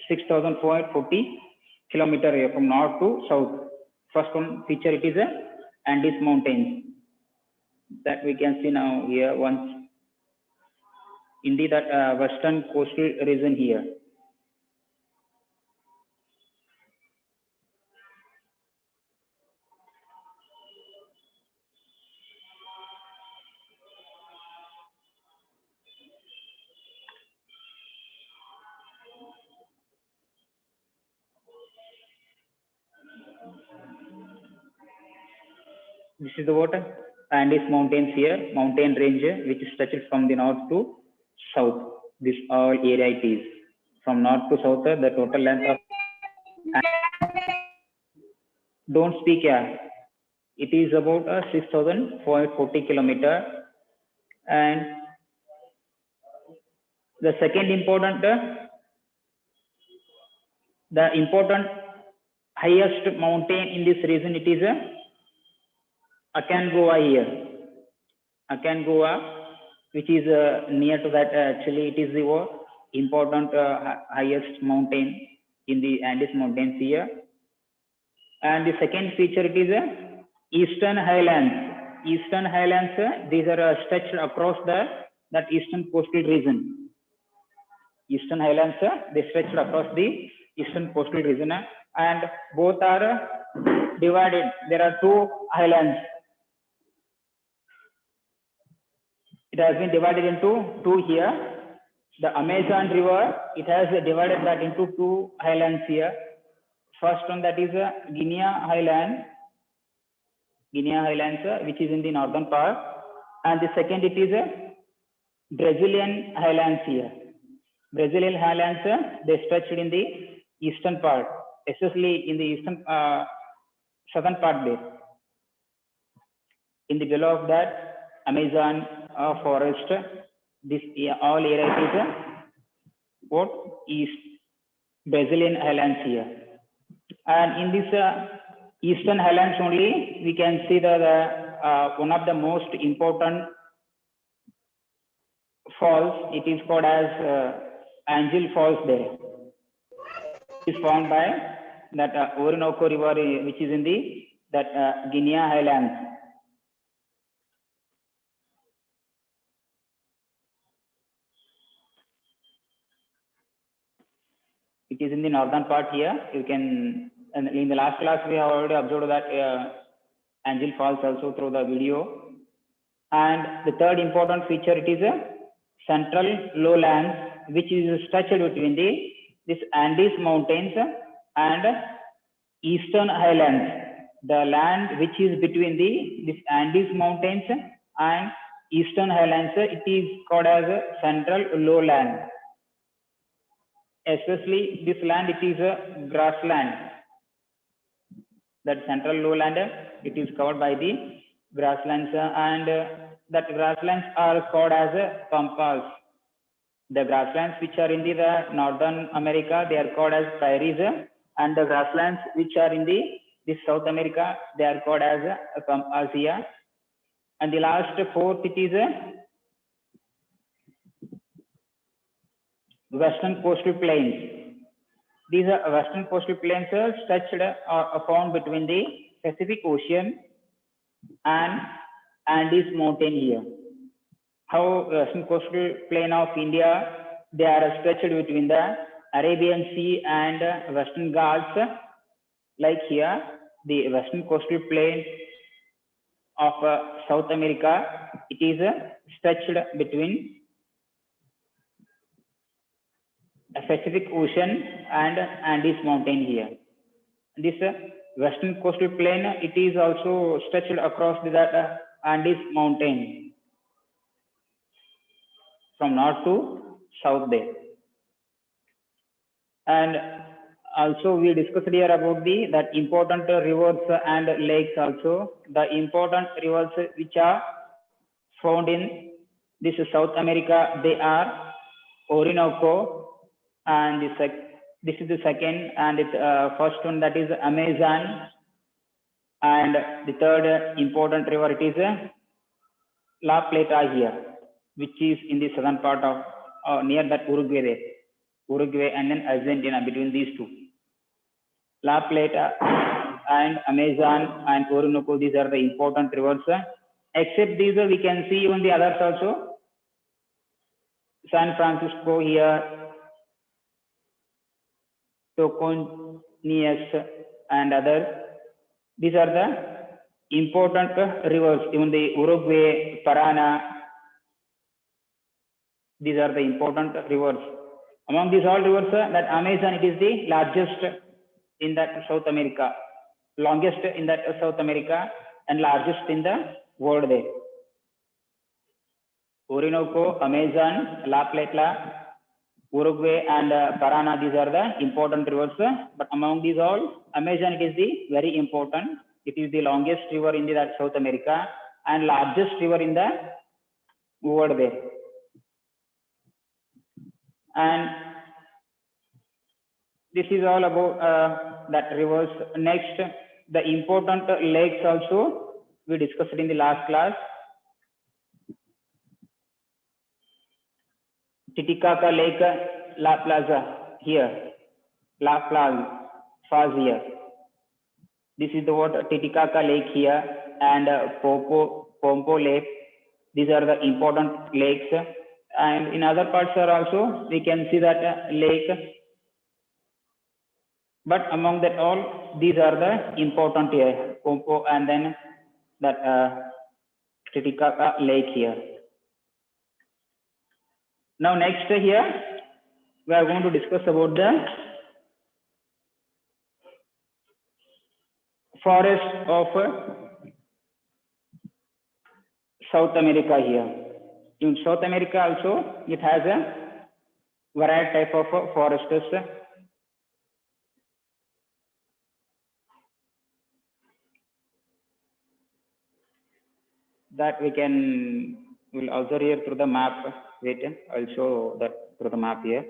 6,440 kilometer from north to south. First one feature it is a Andes Mountains that we can see now here once. Indi, that western coastal region here. This is the water Andes Mountains here, mountain range which stretches from the north to south. This all area it is. From north to south, the total length of don't speak here. It is about 6,440 kilometer, and the second important, the important highest mountain in this region it is Aconcagua here. Aconcagua, which is near to that. Actually, it is the important highest mountain in the Andes Mountains here. And the second feature it is Eastern Highlands. Eastern Highlands, these are stretched across that eastern coastal region. Eastern Highlands, they stretched across the eastern coastal region, and both are divided. There are two highlands. It has been divided into two here. The Amazon River, it has divided that into two highlands here. First one, that is Guinea Highlands, which is in the northern part, and the second it is Brazilian Highlands here. Brazilian Highlands, they stretched in the eastern part, especially in the eastern southern part there. In the below of that Amazon forest, this all area is what east Brazilian Highlands here. And in this Eastern Highlands only, we can see that one of the most important falls, it is called as Angel Falls there. It is formed by that Orinoco River, which is in the Guinea Highlands. It is in the northern part here. You can, and in the last class we have already observed that Angel Falls also through the video. And the third important feature, it is a central lowlands, which is stretched between this Andes Mountains and Eastern Highlands. The land which is between this Andes Mountains and Eastern Highlands, it is called as a central lowland. Especially this land, it is a grassland. That central lowland, it is covered by the grasslands, and that grasslands are called as pampas. The grasslands which are in the Northern America, they are called as prairies, and the grasslands which are in this South America, they are called as pampas here. And the last fourth, it is Western Coastal Plains. These are Western Coastal Plains stretched or found between the Pacific Ocean and Andes Mountain here. How Western Coastal Plain of India, they are stretched between the Arabian Sea and Western Ghats. Like here, the Western Coastal Plain of South America, it is stretched between Pacific Ocean and Andes Mountain here. This Western Coastal Plain, it is also stretched across that Andes Mountain from north to south there. And also we discussed here about that important rivers and lakes also. The important rivers which are found in this South America, they are Orinoco, and this is the second, and first one, that is Amazon, and the third important river, it is La Plata here, which is in the southern part of near that Uruguay there. Uruguay, and then Argentina, between these two. La Plata and Amazon and Orinoco, these are the important rivers. Except these, we can see even the others also. San Francisco here, Toconias and others. These are the important rivers. Even the Uruguay, Parana, these are the important rivers. Among these all rivers, that Amazon, it is the largest in that South America, longest in that South America, and largest in the world there. Orinoco, Amazon, La Plata, Uruguay, and Parana, these are the important rivers. But among these all, Amazon, it is the very important. It is the longest river in the that South America and largest river in the world there. And this is all about that rivers. Next, the important lakes also we discussed in the last class. Titicaca Lake, La Plaza here, La Paz here. This is the word Titicaca Lake here, and Pompo Lake. These are the important lakes. And in other parts are also we can see that lake. But among that all, these are the important here, Pompo, and then that Titicaca Lake here. Now next here, we are going to discuss about the forest of South America here. In South America also, it has a variety type of forests. That we'll also here through the map. Wait, I'll show that through the map here.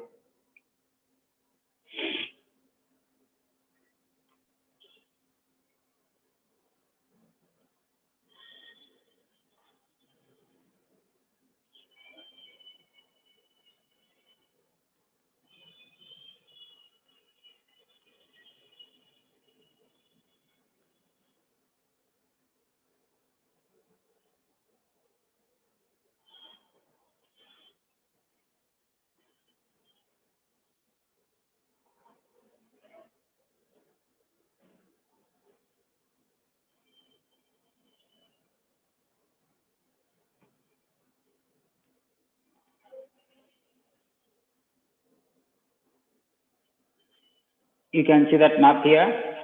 You can see that map here.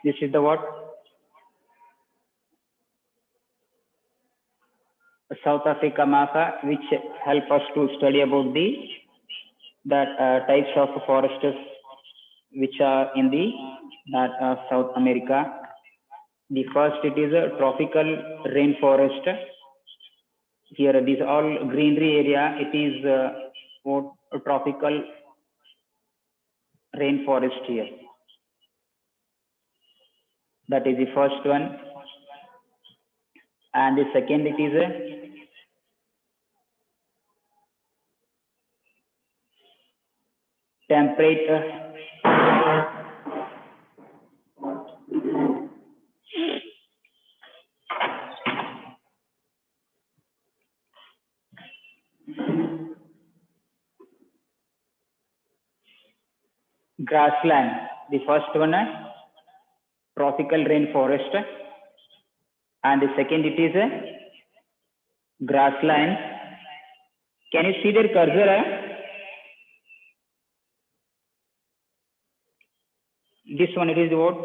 This is the what? South Africa map, which help us to study about the types of forests which are in the South America. The first, it is a tropical rainforest. Here, this all greenery area, it is a tropical rainforest here. That is the first one. And the second, it is a temperate grassland. The first one, tropical rainforest, and the second, it is a grassland. Can you see their cursor? This one, it is what?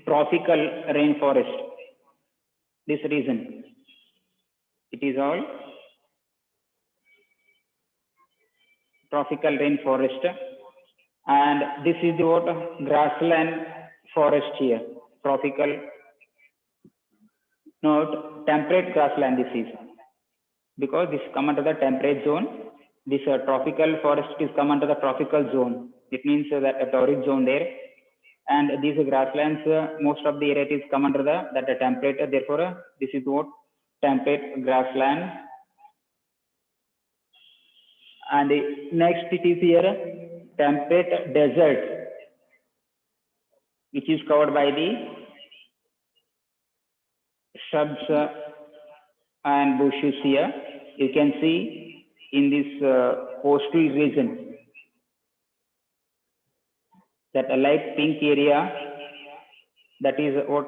Tropical rainforest. This region, it is all tropical rainforest, and this is the what? Grassland forest here. Tropical, no, temperate grassland. This is because this come under the temperate zone. This tropical forest is come under the tropical zone. It means that a torrid zone there. And these grasslands, most of the area is come under the temperate. Therefore, this is what? Temperate grassland. And the next, it is here temperate desert, which is covered by the shrubs and bushes here. You can see in this coastal region that a light pink area, that is what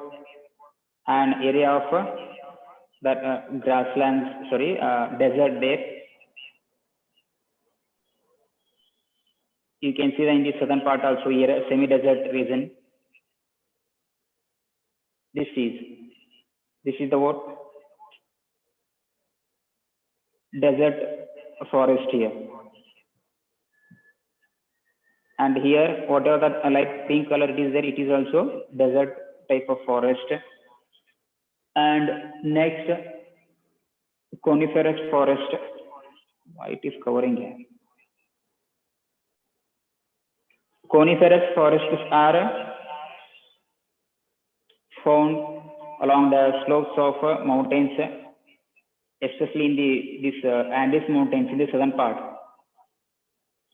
an area of that grasslands, sorry, desert there. You can see that in the southern part also here, a semi-desert region. This is the what desert forest here, and here whatever that light pink color it is there, it is also desert type of forest. And next, coniferous forest. Why it is covering here? Coniferous forests are found along the slopes of mountains, especially in this Andes mountains in the southern part.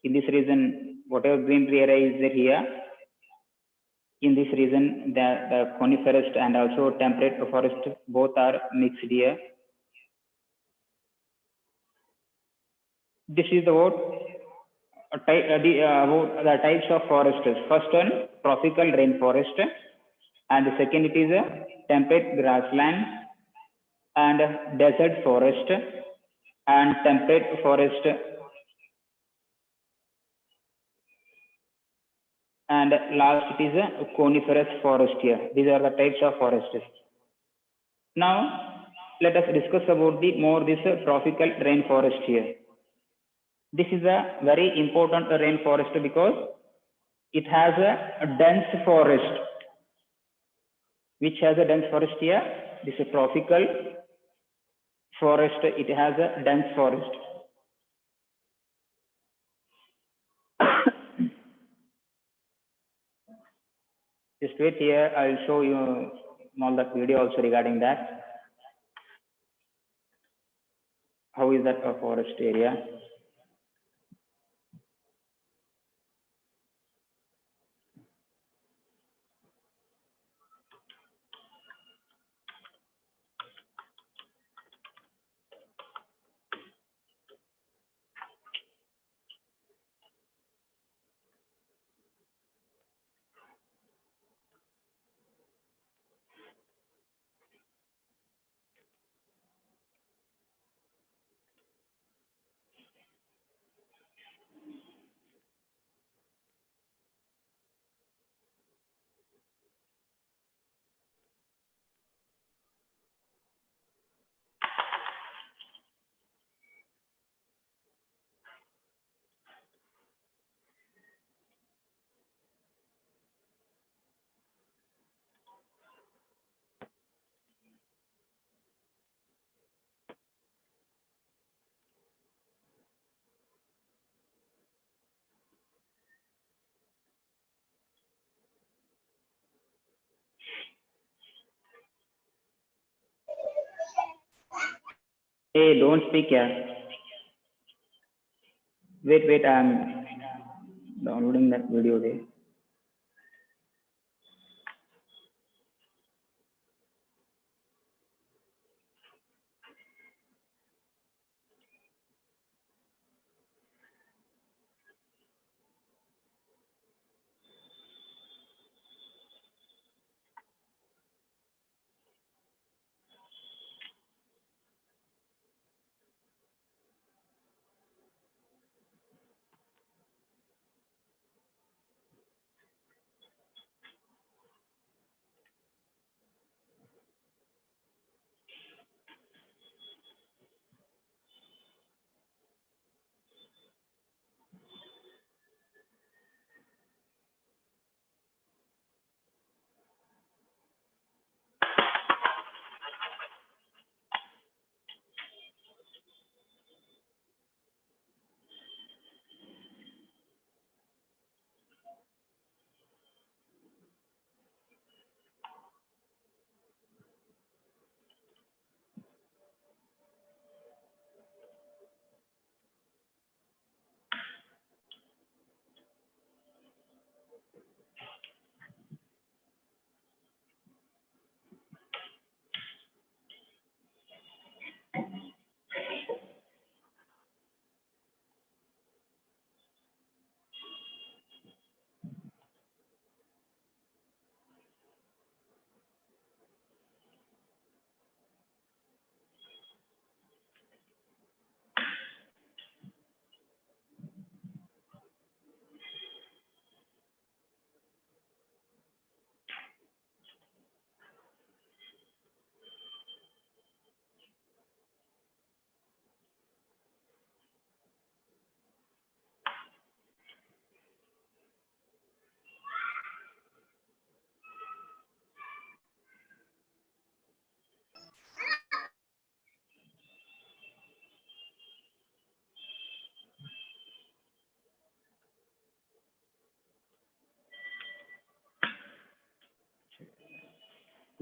In this region, whatever greenery area is there here, in this region, the coniferous and also temperate forest both are mixed here. This is the what about the types of forests. First one, tropical rainforest, and the second it is a temperate grassland and desert forest and temperate forest, and last it is a coniferous forest here. These are the types of forests. Now let us discuss about the more this tropical rainforest here. This is a very important rainforest because it has a dense forest. Which has a dense forest here? This is a tropical forest. It has a dense forest. Just wait here. I'll show you all that video also regarding that. How is that a forest area? Hey, don't speak here. Wait, I'm downloading that video there.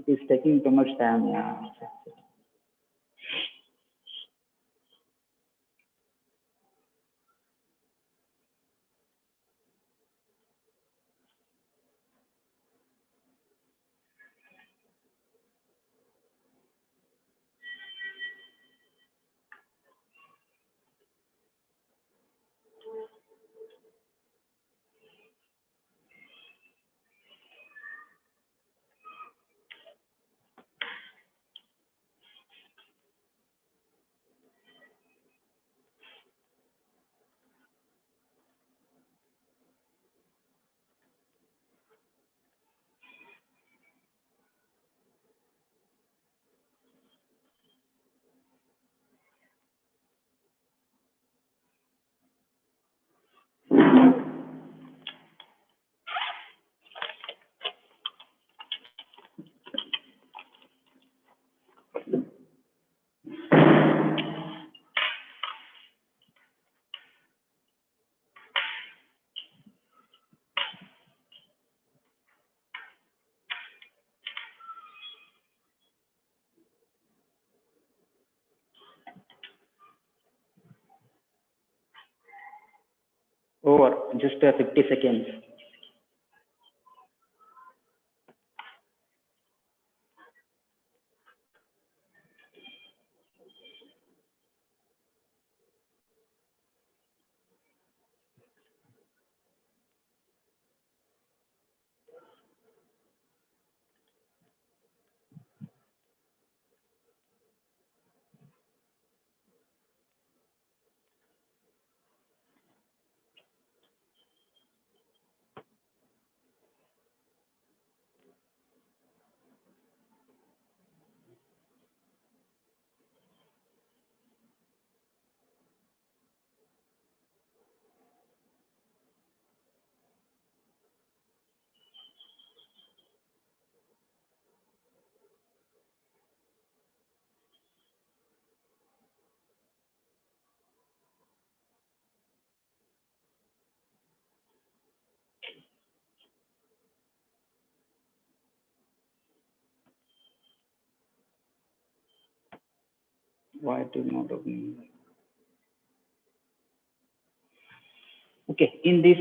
It is taking too much time. Yeah. Over just 50 seconds. Why it is not opening? Okay, in this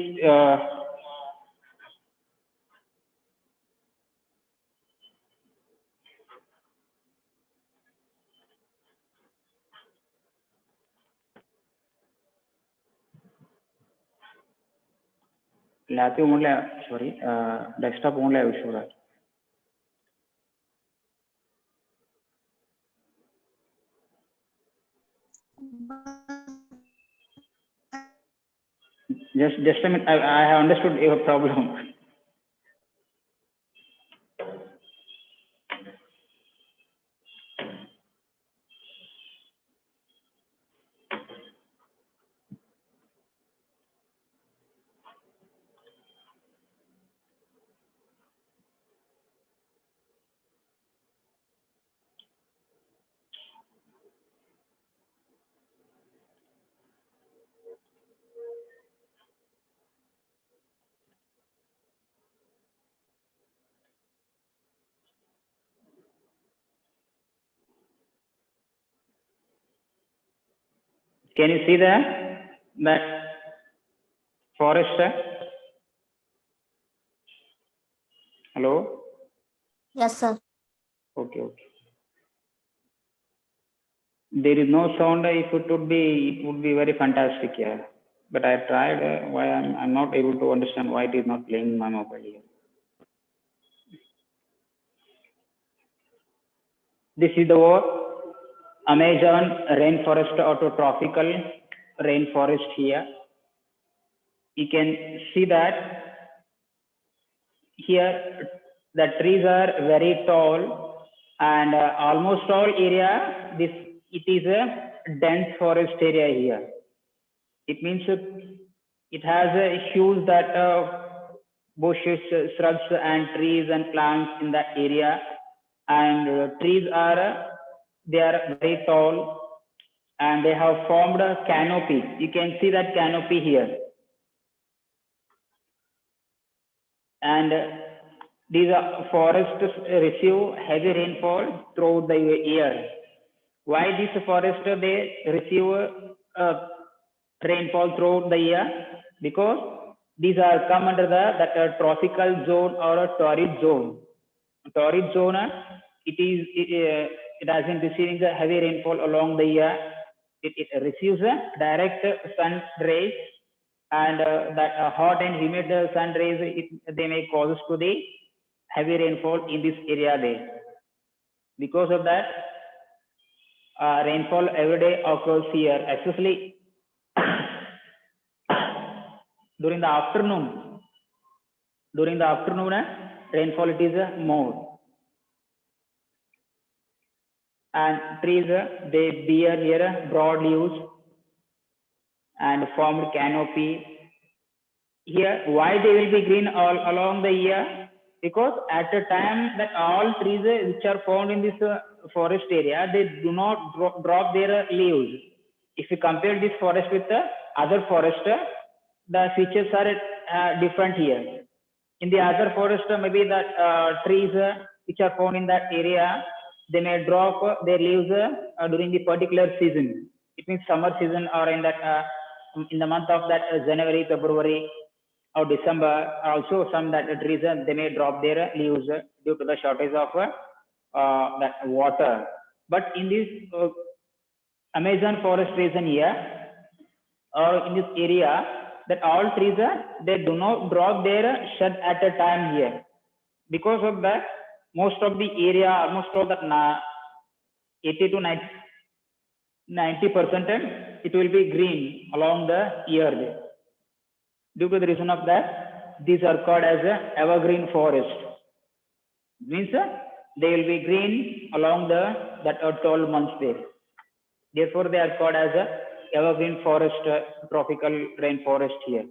laptop only, sorry, desktop only I will show that. Just a minute. I have understood your problem. Can you see that forest? Hello? Yes, sir. Okay, okay. There is no sound. If it would be, it would be very fantastic here. But I tried. Why I'm not able to understand why it is not playing in my mobile here. This is the Amazon rainforest or tropical rainforest here. You can see that here the trees are very tall, and almost all area this it is a dense forest area here. It means it has a huge that bushes, shrubs, and trees and plants in that area. And trees are they are very tall, and they have formed a canopy. You can see that canopy here, and these forests receive heavy rainfall throughout the year. Why this forest they receive rainfall throughout the year? Because these are come under the that tropical zone or a torrid zone. Torrid zone, it has been receiving the heavy rainfall along the year. It receives a direct sun rays, and that hot and humid sun rays they may cause to the heavy rainfall in this area there. Because of that, rainfall every day occurs here, especially during the afternoon. During the afternoon, rainfall it is more, and trees they bear here broad leaves and formed canopy. Here, why they will be green all along the year? Because at a time that all trees which are found in this forest area, they do not drop their leaves. If you compare this forest with the other forest, the features are different here. In the other forest, maybe the trees which are found in that area, they may drop their leaves during the particular season. It means summer season, or in that in the month of that January, February, or December. Also, some that trees they may drop their leaves due to the shortage of that water. But in this Amazon forest region here, or in this area, that all trees they do not drop their shed at a time here. Because of that, most of the area, almost all that 80 to 90% it will be green along the year there. Due to the reason of that, these are called as a evergreen forest. Means they will be green along the that 12 months there. Therefore, they are called as a evergreen forest, tropical rainforest here.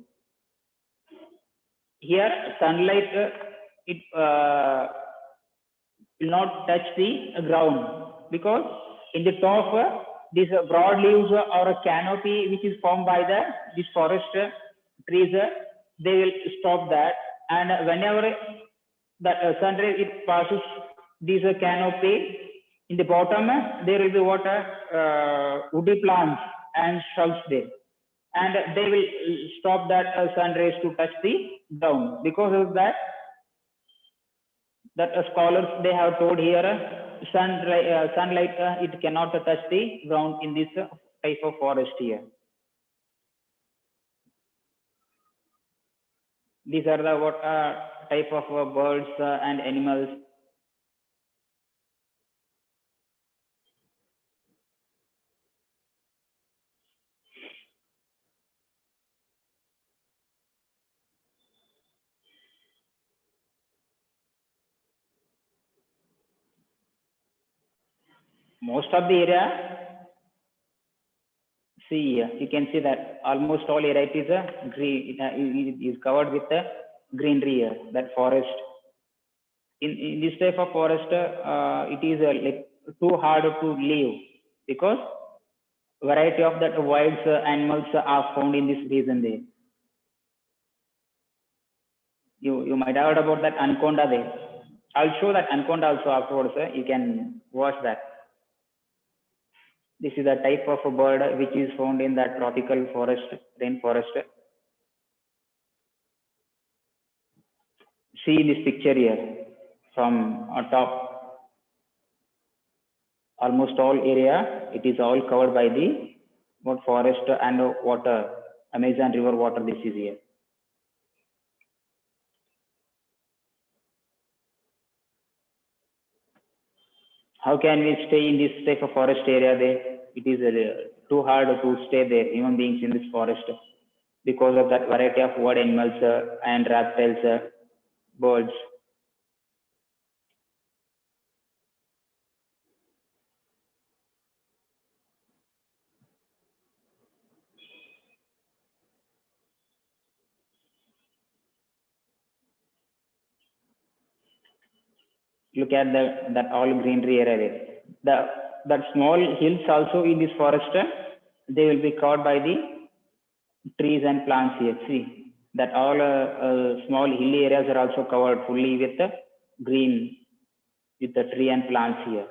Here, sunlight it will not touch the ground, because in the top these broad leaves or a canopy which is formed by the this forest trees, they will stop that, and whenever the sun ray it passes this canopy, in the bottom there will be water woody plants and shrubs there, and they will stop that sun rays to touch the ground. Because of that, scholars they have told here sunlight it cannot touch the ground in this type of forest here. These are the what type of birds and animals. Most of the area, see you can see that almost all area it is a green, it is covered with greenery here, that forest. In this type of forest, it is like too hard to live, because variety of that wild animals are found in this region there. You might have heard about that anaconda there. I'll show that anaconda also afterwards. You can watch that. This is a type of a bird which is found in that tropical forest, rainforest. see this picture here from top, almost all area, it is all covered by the what forest and water, Amazon river water. This is here. How can we stay in this type of forest area there? It is too hard to stay there, human beings in this forest, because of that variety of wild animals and reptiles, birds. Look at that all greenery area there. The that small hills also in this forest, they will be covered by the trees and plants here. See that all small hilly areas are also covered fully with green, with the tree and plants here.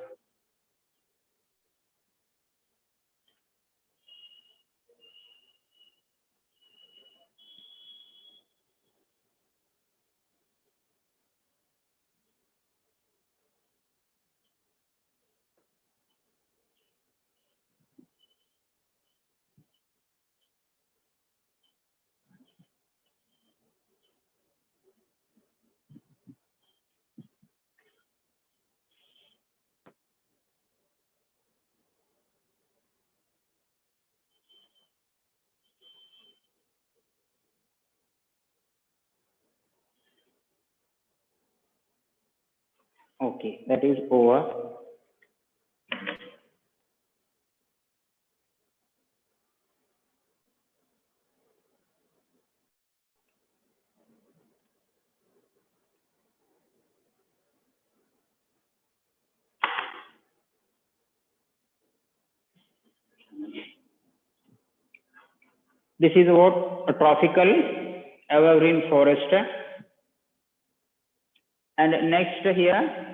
Okay, that is over. This is what a tropical evergreen forest. And next here,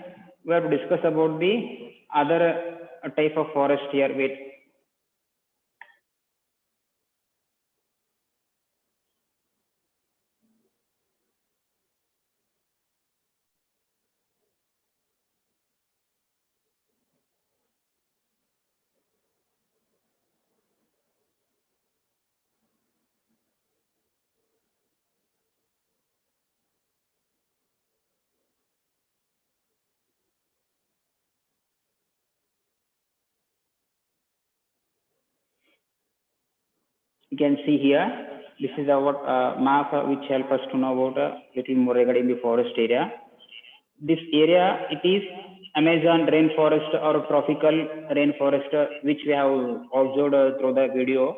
we have to discuss about the other type of forest here. Wait, you can see here. This is our map which help us to know about a little more regarding the forest area. This area, it is Amazon rainforest or tropical rainforest, which we have observed through the video,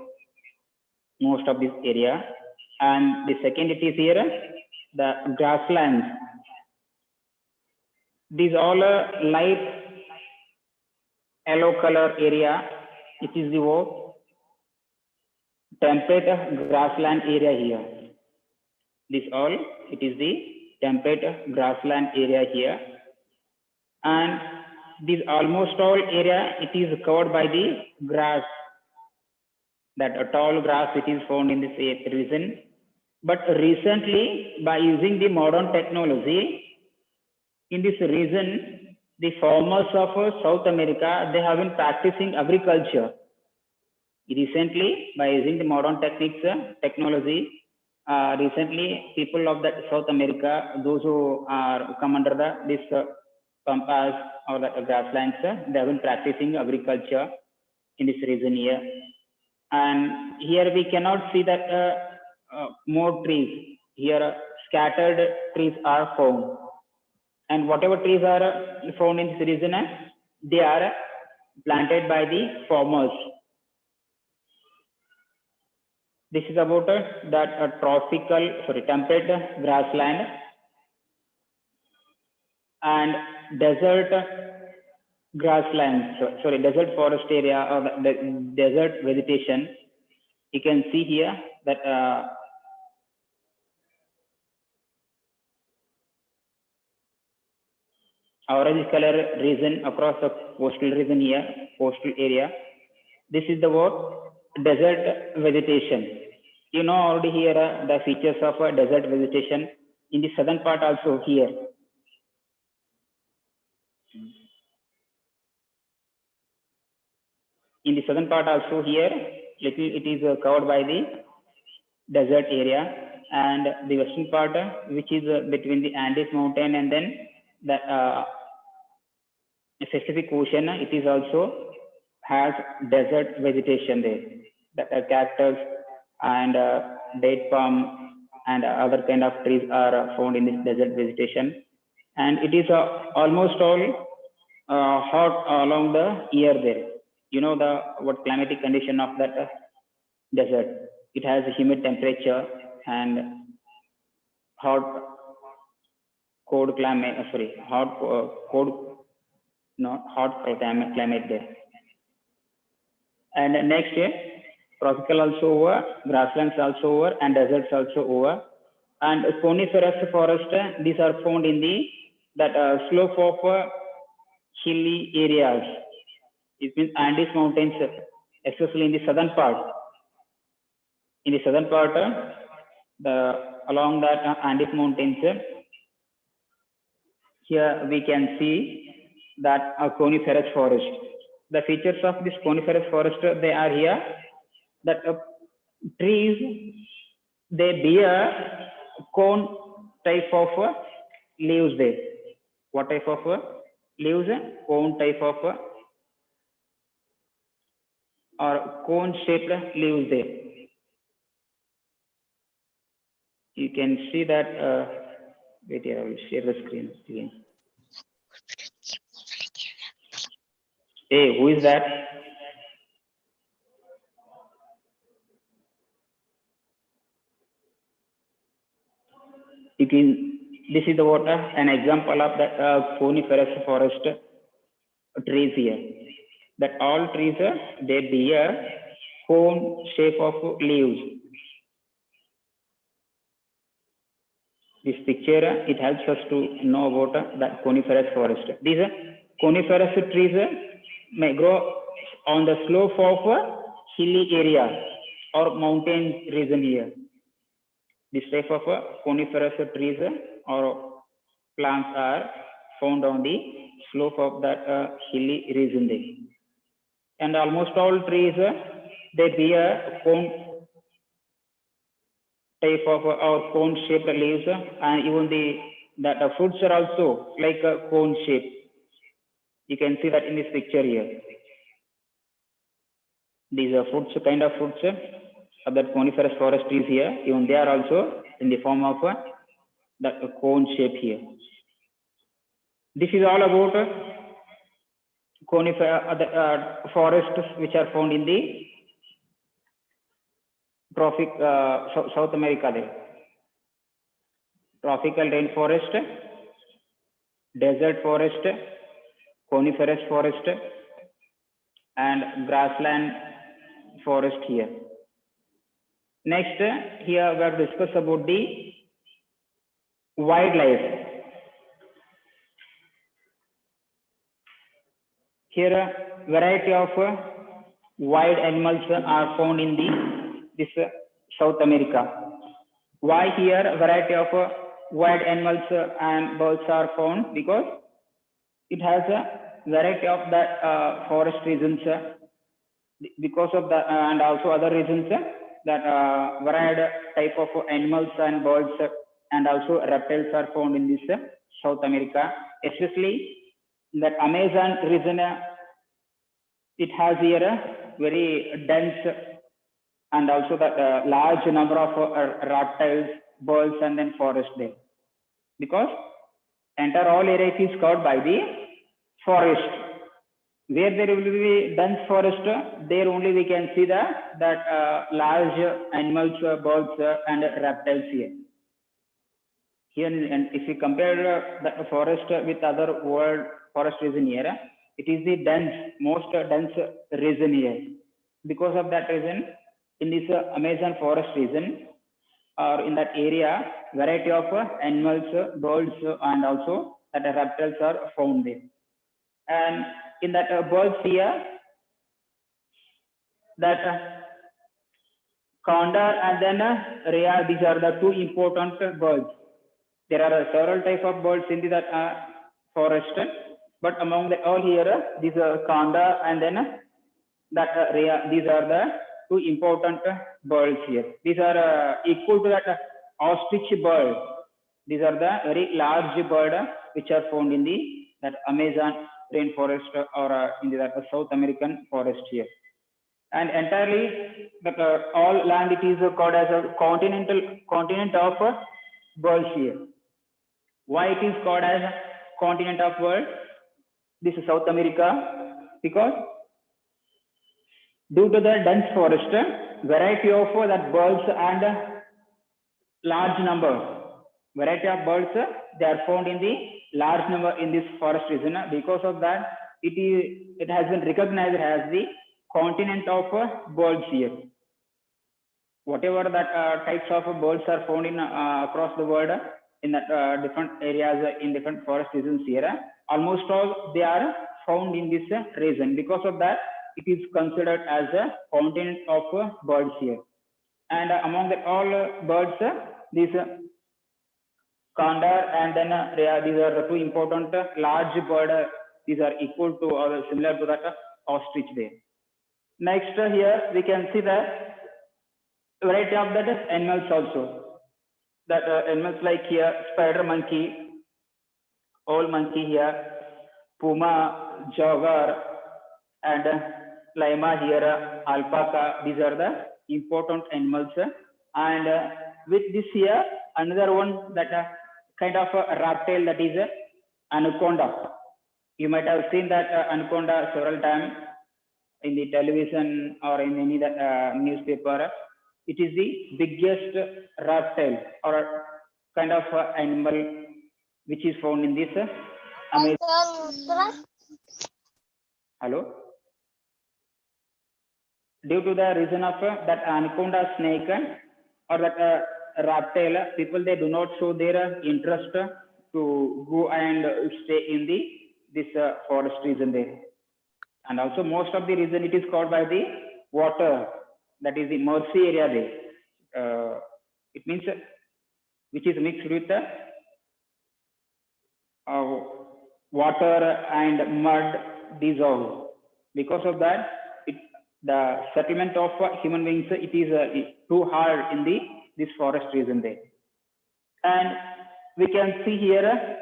most of this area. And the second, it is here, the grasslands. These all light yellow color area, it is the what? Temperate grassland area here. This all, it is the temperate grassland area here. And this almost all area, it is covered by the grass. That a tall grass, it is found in this region. But recently, by using the modern technology, in this region, the farmers of South America, they have been practicing agriculture. Recently, by using the modern techniques, technology, recently people of that South America, those who are come under this pampas or the grasslands, they have been practicing agriculture in this region here. And here we cannot see that more trees. Here scattered trees are found. And whatever trees are found in this region, they are planted by the farmers. This is about that temperate grassland and desert grasslands, desert forest area or the desert vegetation. You can see here that orange color region across the coastal region here, coastal area. This is the word desert vegetation. You know already here the features of a desert vegetation. in the southern part also here. In the southern part also here, it is covered by the desert area, and the western part, which is between the Andes mountain and then the Pacific Ocean, it is also has desert vegetation there. The cactus and date palm and other kind of trees are found in this desert vegetation, and it is almost all hot along the year there. You know the what climatic condition of that desert. It has a humid temperature and hot, cold climate. Sorry, hot, cold, not hot climate there. And next year, tropical also over, grasslands also over, and deserts also over. And coniferous forest, these are found in the that slope of hilly areas. It means Andes mountains, especially in the southern part. In the southern part, along that Andes mountains, here we can see that a coniferous forest. The features of this coniferous forest, they are here. That trees, they bear cone type of leaves there. What type of leaves? Cone type of or cone shaped leaves there. You can see that. Wait here, I will share the screen again. Hey, who is that? You can. This is the water. An example of that coniferous forest trees here. That all trees they bear cone shape of leaves. This picture it helps us to know about that coniferous forest. These coniferous trees may grow on the slope of hilly area or mountain region here. This type of coniferous trees or plants are found on the slope of that hilly region there. And almost all trees they bear cone type of or cone shaped leaves, and even the fruits are also like a cone shape. You can see that in this picture here. These are fruits, kind of fruits of that coniferous forest trees here. Even they are also in the form of the cone shape here. This is all about forests which are found in the tropic South America there. Tropical rainforest, desert forest, coniferous forest, and grassland forest here. Next, here we have discussed about the wildlife. Here, a variety of wild animals are found in this South America. Why here a variety of wild animals and birds are found? Because it has a variety of the forest regions. Because of the and also other reasons that varied type of animals and birds and also reptiles are found in this South America, especially that Amazon region. It has here a very dense and also the large number of reptiles, birds, and then forest there. Because entire all area is covered by the forest. Where there will be dense forest, there only we can see that large animals, birds, and reptiles here. Here, and if you compare the forest with other world forest region here, it is the most dense region here. Because of that reason, in this Amazon forest region, or in that area, variety of animals, birds, and also that reptiles are found there. And in that birds here, that condor and then rhea, these are the two important birds. There are several types of birds in the forest, but among the all here, these kanda and then these are the two important birds here. These are equal to that ostrich bird. These are the very large bird which are found in the that Amazon rainforest or in the South American forest here. And entirely all land it is called as a continent of birds here. Why it is called as continent of world? This is South America because due to the dense forest, variety of that birds and large number variety of birds they are found in the large number in this forest region. Because of that, it has been recognized as the continent of birds here. Whatever that types of birds are found in across the world in different areas in different forest regions here, almost all they are found in this region. Because of that, it is considered as a continent of birds here. And among the all birds, these condor and then these are the two important large bird. These are equal to or similar to that ostrich there. Next here we can see the variety of that animals also. That animals like here spider monkey, owl monkey here, puma, jaguar, and lima here, alpaca. These are the important animals. And with this here, another one that kind of a reptile that is anaconda. You might have seen that anaconda several times in the television or in any newspaper. It is the biggest reptile or kind of animal which is found in this Hello. Due to the reason of that anaconda snake or that reptile, people they do not show their interest to go and stay in this forest region there. And also most of the reason it is called by the water, that is the Mersey area there. It means which is mixed with water and mud dissolved. Because of that, the settlement of human beings it is too hard in this forest region there. And we can see here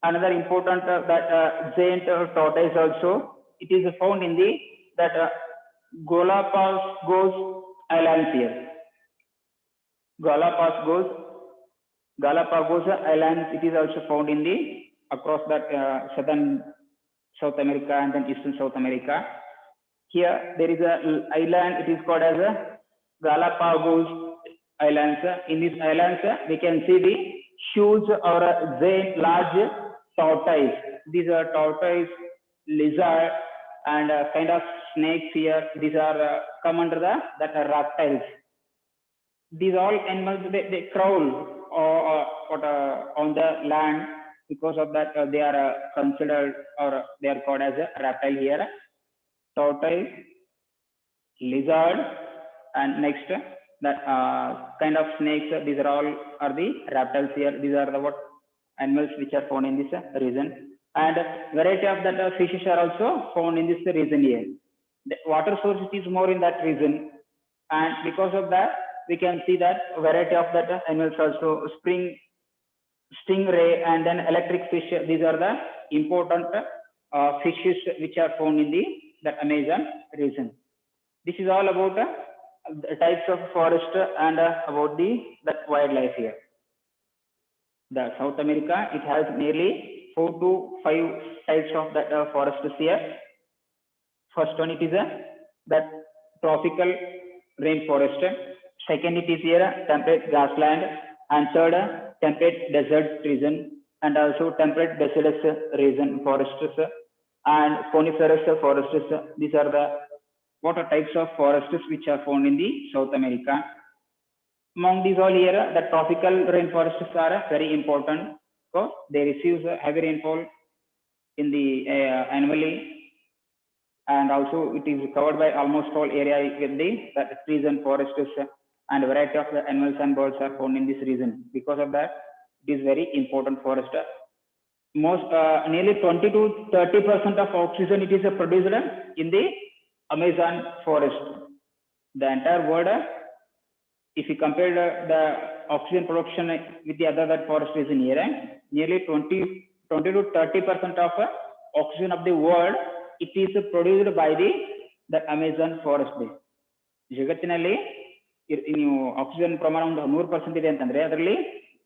another important that giant tortoise also. It is found in the that Galapagos Islands here. Galapagos Islands. It is also found in the across that southern South America and then eastern South America. Here there is a island. It is called as a Galapagos Islands. In these islands, we can see the huge or giant large tortoise. These are tortoise, lizard, and kind of snakes here. These are come under that reptiles. These all animals they crawl on the land. Because of that, they are considered or they are called as a reptile here. Tortoise, lizard, and next that kind of snakes. These are all are the reptiles here. These are the what animals which are found in this region. And variety of that fishes are also found in this region here. The water source is more in that region, and because of that, we can see that variety of that animals also stingray and then electric fish. These are the important fishes which are found in that Amazon region. This is all about the types of forest and about that wildlife here. The South America, it has nearly 4 to 5 types of that forests here. First one it is that tropical rainforest. Second it is here temperate grassland, and third temperate desert region, and also temperate deciduous region forests and coniferous forests. These are the water types of forests which are found in the South America. Among these all here, the tropical rainforests are very important because they receive heavy rainfall in the annually, and also it is covered by almost all area with the trees and forests, and variety of the animals and birds are found in this region. Because of that, It is very important forest. Most nearly 20 to 30% of oxygen it is produced in the Amazon forest. The entire world, if you compare the oxygen production with the other that forest is in here, nearly 20 to 30% of oxygen of the world it is produced by the Amazon forest. ಜಗತ್ತಿನಲ್ಲಿ ನೀವು oxygen ಪ್ರಮಾಣ ಒಂದು 100% ಇದೆ ಅಂತಂದ್ರೆ ಅದರಲ್ಲಿ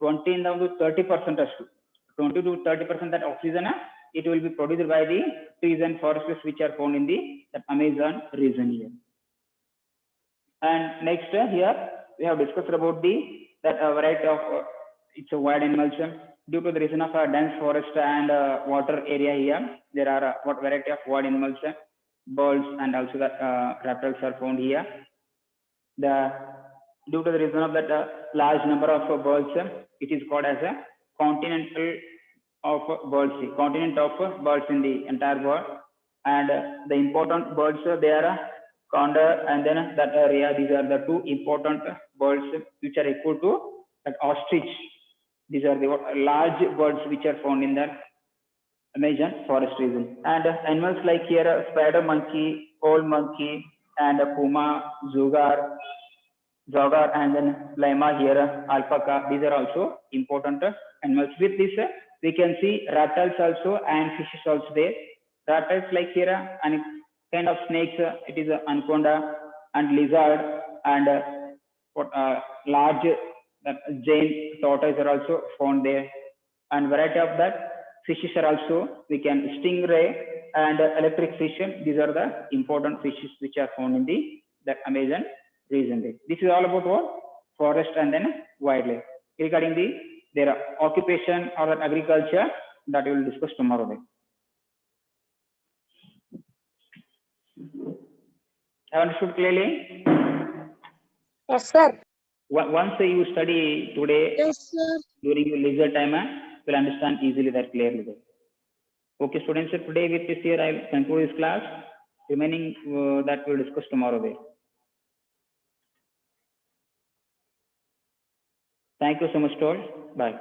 20 ಇಂದ ಒಂದು 30% ಅಷ್ಟು 20 to 30% that oxygen it will be produced by the trees and forests which are found in the Amazon region here. And next here we have discussed about the that variety of it's a wild animals due to the reason of a dense forest and water area here. There are what variety of wild animals, birds and also the reptiles are found here. The due to the reason of that large number of birds, it is called as a continental of birds, continent of birds in the entire world. And the important birds they are condor and then that area. These are the two important birds which are equal to that ostrich. These are the large birds which are found in the Amazon forest region. And animals like here spider monkey, owl monkey, and puma, jogger, and then lama here, alpaca. These are also important animals. With this, we can see reptiles also and fishes also there. Reptiles like here and kind of snakes. It is anaconda and lizard and large giant tortoise are also found there. And variety of that fishes are also we can stingray and electric fish. These are the important fishes which are found in the Amazon region. This is all about what forest and then wildlife. Regarding their occupation or agriculture, that we will discuss tomorrow. Have understood clearly? Yes, sir. Once you study today, Yes, sir. during your leisure time, you will understand easily that clearly. Okay, students, today with this here I will conclude this class. Remaining that we will discuss tomorrow. Thank you so much, all. Bye.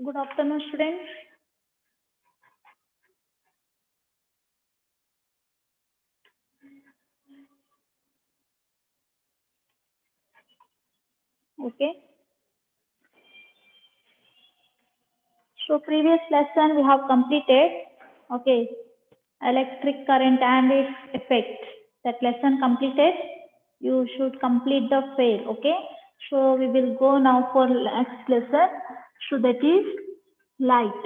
Good afternoon, students. Okay. So previous lesson we have completed. Okay. Electric current and its effect. That lesson completed. You should complete the fail. Okay. So we will go now for next lesson. So that is light.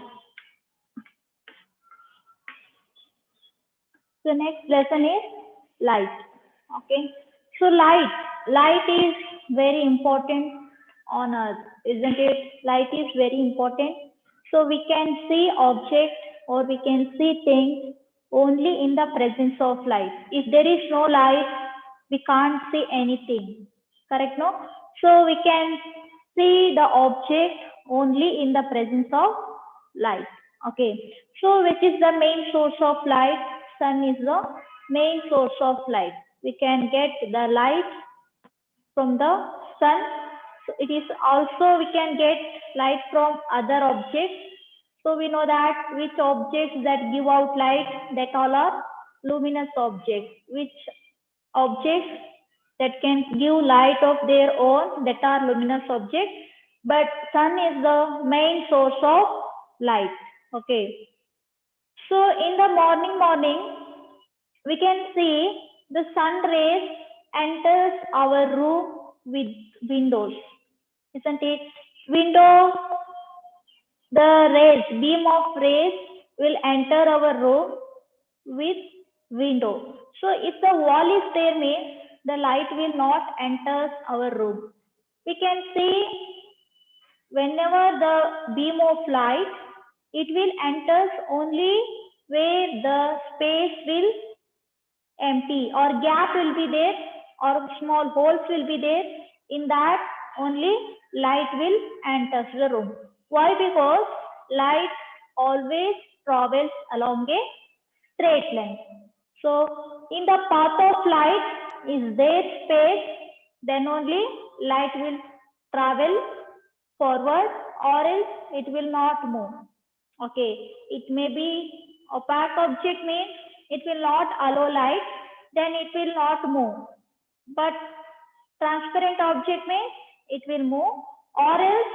So next lesson is light. Okay. So light is very important on Earth, isn't it? Light is very important. So we can see objects or we can see things only in the presence of light. If there is no light, we can't see anything. Correct, no? So we can see the object only in the presence of light. Okay. So which is the main source of light? Sun is the main source of light. We can get the light from the sun. So it is also we can get light from other objects. So we know that which objects that give out light, that all are luminous objects. Which objects that can give light of their own, that are luminous objects. But sun is the main source of light. Okay. So in the morning, we can see the sun rays enters our room with windows, isn't it? Window, the rays, beam of rays will enter our room with window. So if the wall is there means the light will not enter our room. We can see whenever the beam of light, it will enter only where the space will empty or gap will be there or small holes will be there. In that only light will enter the room. Why? Because light always travels along a straight line. So in the path of light is there space, then only light will travel forward or else it will not move. Okay, it may be opaque object means it will not allow light, then it will not move. But transparent object means it will move or else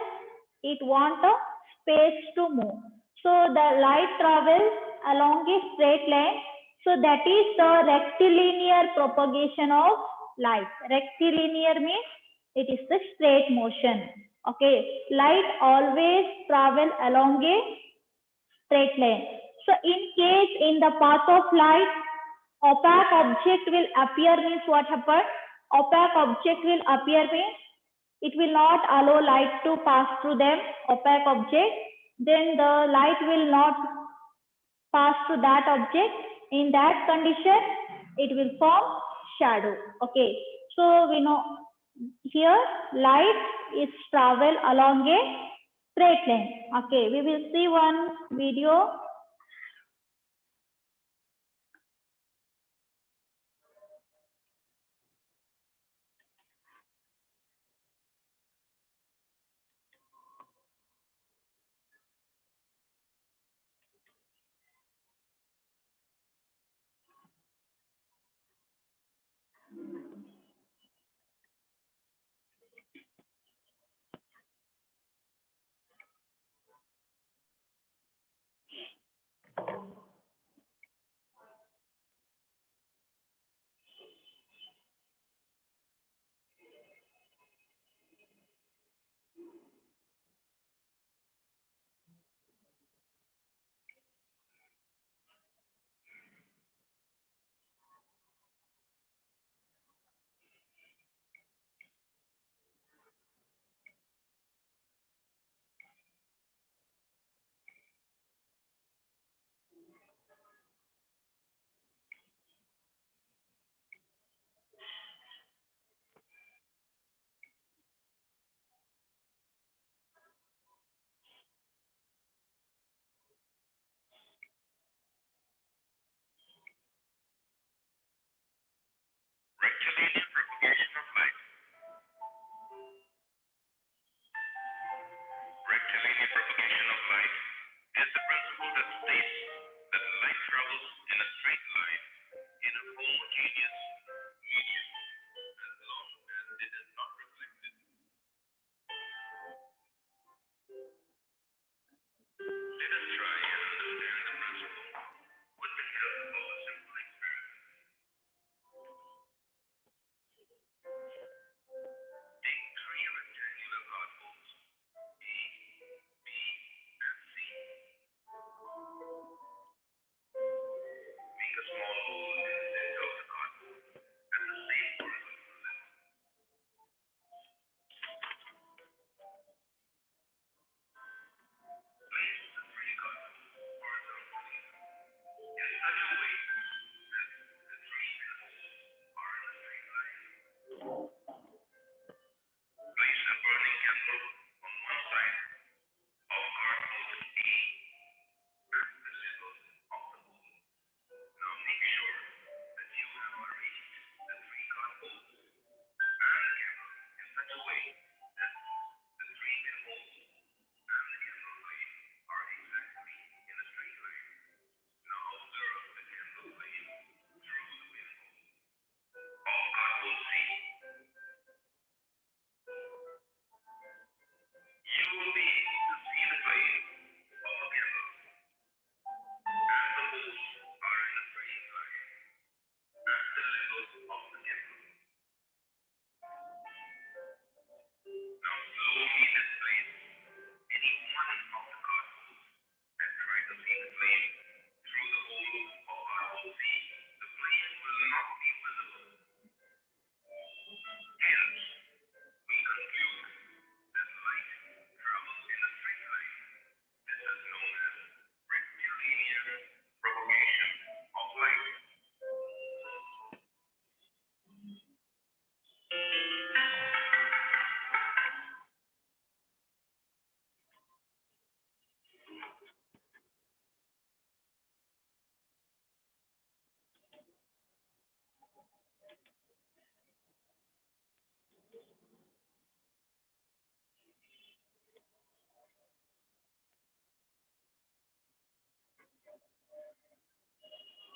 it want a space to move. So the light travels along a straight line. So that is the rectilinear propagation of light. Rectilinear means it is the straight motion. Okay, light always travel along a straight line. So in case in the path of light, opaque object will appear means what happened? Opaque object will appear means it will not allow light to pass through them, opaque object. Then the light will not pass through that object. In that condition, it will form shadow. Okay. So we know here light is travel along a straight line. Okay. We will see one video. rectilinear propagation of light is the principle that states that light travels in a straight line in a homogeneous medium as long as it is not reflected. Let us try and understand the principle with the help of a simple experiment. Take three rectangular cardboards, A, B, and C. Make a small hole in the center of the cardboard at the same horizontal level. Place the three cardboards horizontally in such a way that the three holes are in a straight line. Place a burning candle on one side of cardboard A at the level of the hole. Now make sure that you have arranged the three cardboards and the candle in such a way that the three pinholes and the candle flame are exactly in a straight line. Now observe the candle flame through the pinhole of cardboard C. You will be able to see the flame of a candle, and the holes are in a straight line at the level of the candle. Now slowly displace any one of the cardboards and try to see the flame through the hole of cardboard C. The flame will not be visible. Hence, we conclude that light travels in a straight line. This is known as rectilinear propagation of light.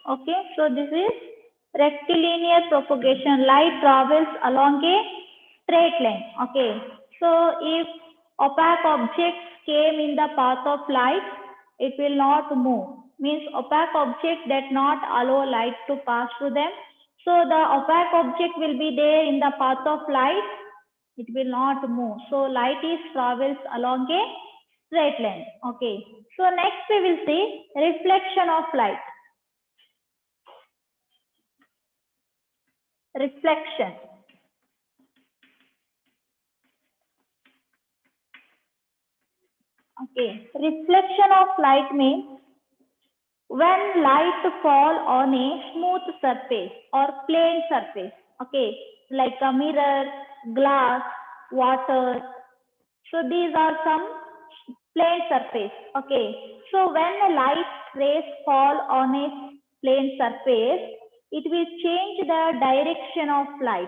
Okay, so this is rectilinear propagation. Light travels along a straight line. Okay, so if opaque objects came in the path of light, it will not move. Means opaque object that not allow light to pass through them. So the opaque object will be there in the path of light. It will not move. So light is travels along a straight line. Okay. So next we will see reflection of light. Reflection. Okay. Reflection of light means when light fall on a smooth surface or plane surface. Okay. Like a mirror, glass, water. So these are some plane surface. Okay. So when the light rays fall on a plane surface, it will change the direction of light.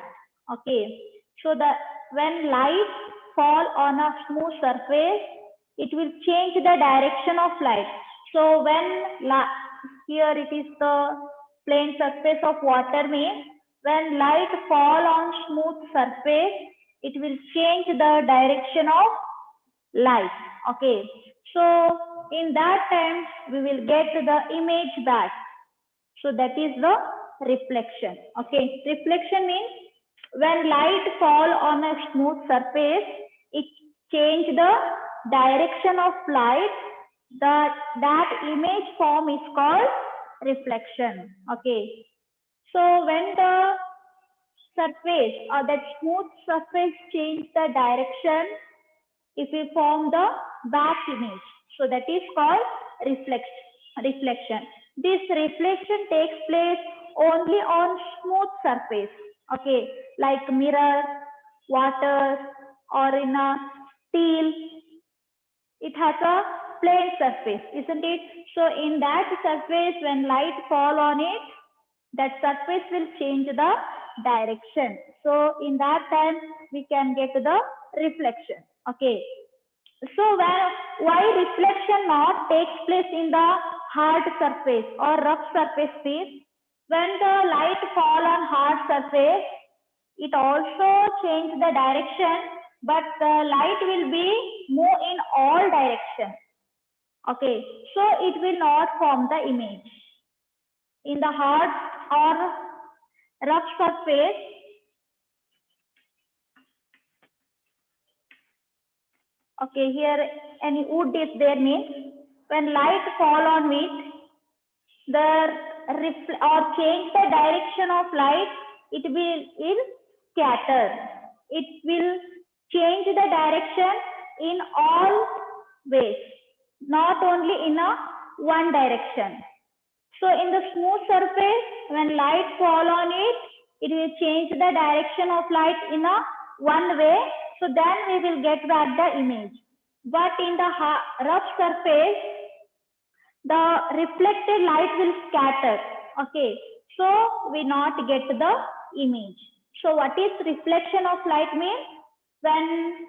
Okay. So the when light fall on a smooth surface, it will change the direction of light. So when here it is the plane surface of water means when light fall on smooth surface, it will change the direction of light. Okay, so in that time we will get the image back. So that is the reflection. Okay, reflection means when light fall on a smooth surface, it change the direction of light. That image form is called reflection. Okay, so when the surface or that smooth surface change the direction, if we form the back image, so that is called reflection. This reflection takes place only on smooth surface. Okay, like mirror, water, or in a steel. It has a plane surface, isn't it? So in that surface, when light fall on it, that surface will change the direction. So in that time, we can get the reflection. Okay. So why reflection not takes place in the hard surface or rough surface is when the light fall on hard surface, it also change the direction, but the light will be move in all directions. Okay, so it will not form the image. In the hard or rough surface, okay, here any wood is there means when light fall on it, the or change the direction of light, it will scatter. It will change the direction in all ways, not only in a one direction. So in the smooth surface, when light fall on it, it will change the direction of light in a one way. So then we will get back the image. But in the rough surface, the reflected light will scatter. Okay, so we not get the image. So what is reflection of light means? When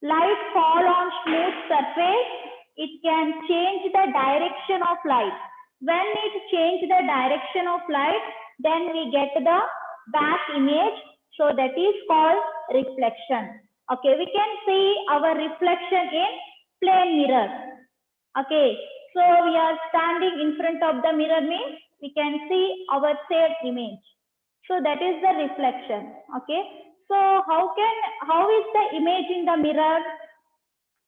light fall on smooth surface, it can change the direction of light. When it change the direction of light, then we get the back image. So that is called reflection. Okay, we can see our reflection in plane mirror. Okay, so we are standing in front of the mirror means we can see our same image. So that is the reflection. Okay, so how is the image in the mirror?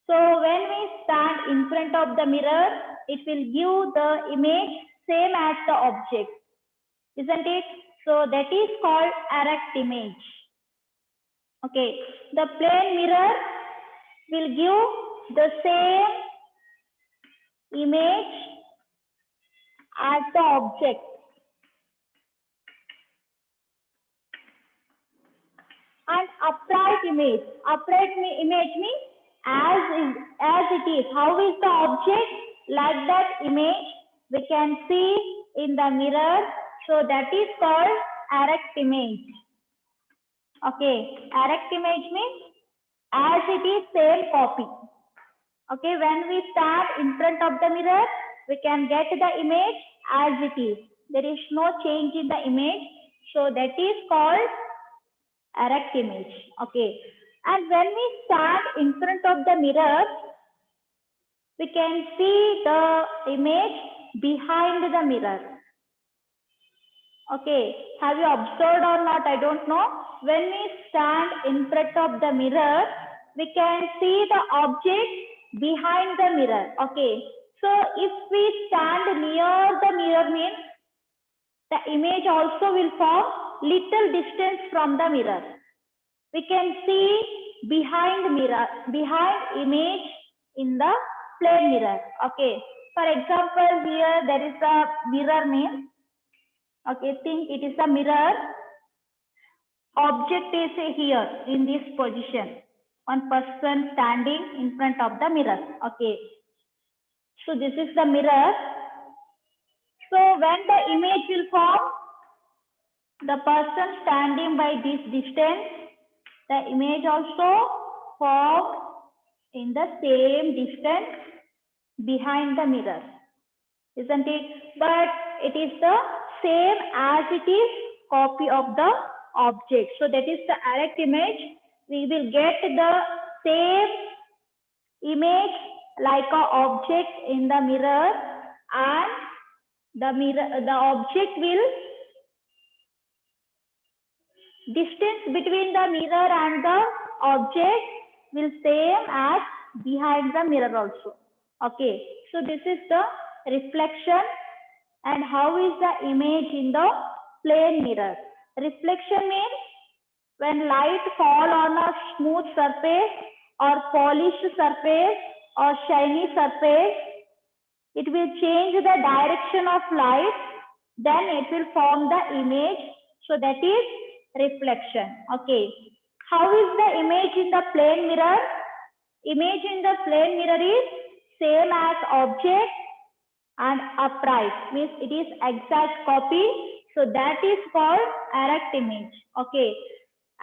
So when we stand in front of the mirror, it will give the image same as the object, isn't it? So that is called erect image. Okay, the plane mirror will give the same image as the object. And upright image. Upright image means as it is. How is the object? Like that image we can see in the mirror. So that is called erect image. Okay, erect image means as it is, same copy. Okay, when we stand in front of the mirror, we can get the image as it is. There is no change in the image. So that is called erect image. Okay, and when we stand in front of the mirror, we can see the image behind the mirror. Okay, have you observed or not? I don't know. When we stand in front of the mirror, we can see the object behind the mirror. Okay, so if we stand near the mirror means the image also will form little distance from the mirror. We can see behind image in the plane mirror. Okay, for example, here there is a mirror means. Okay, think it is a mirror. Object is here in this position. One person standing in front of the mirror. Okay, so this is the mirror. So when the image will form, the person standing by this distance, the image also formed in the same distance behind the mirror, isn't it? But it is the same as it is copy of the object. So that is the erect image. We will get the same image like a object in the mirror, and the object will distance between the mirror and the object will same as behind the mirror also. Okay, so this is the reflection. And how is the image in the plane mirror? Reflection means when light fall on a smooth surface or polished surface or shiny surface, it will change the direction of light, then it will form the image. So that is reflection. Okay, how is the image in the plane mirror? Image in the plane mirror is same as object and upright, means it is exact copy. So that is called erect image. Okay,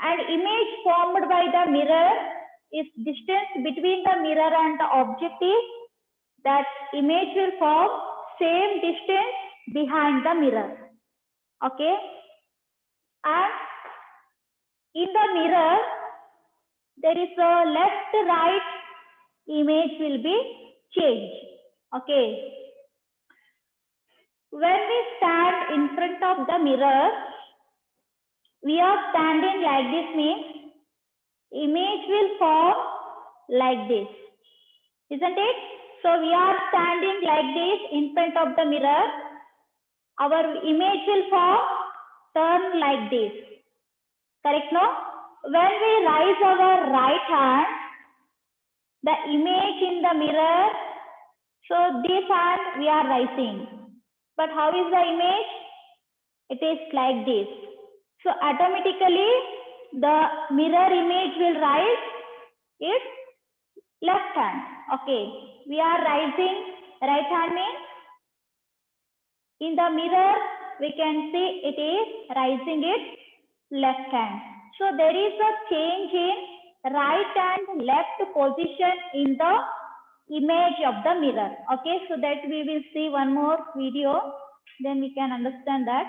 and image formed by the mirror if distance between the mirror and the object is, that image will form same distance behind the mirror. Okay. And in the mirror, there is a left right image will be changed. Okay. When we stand in front of the mirror, we are standing like this means image will form like this, isn't it? So we are standing like this in front of the mirror. Our image will form turn like this. Correct, no? When we raise our right hand, the image in the mirror, so this hand we are raising. But how is the image? It is like this. So automatically the mirror image will rise its left hand. Okay. We are rising right hand means in the mirror we can see it is rising its left hand. So there is a change in right and left position in the image of the mirror. Okay, so that we will see one more video, then we can understand that.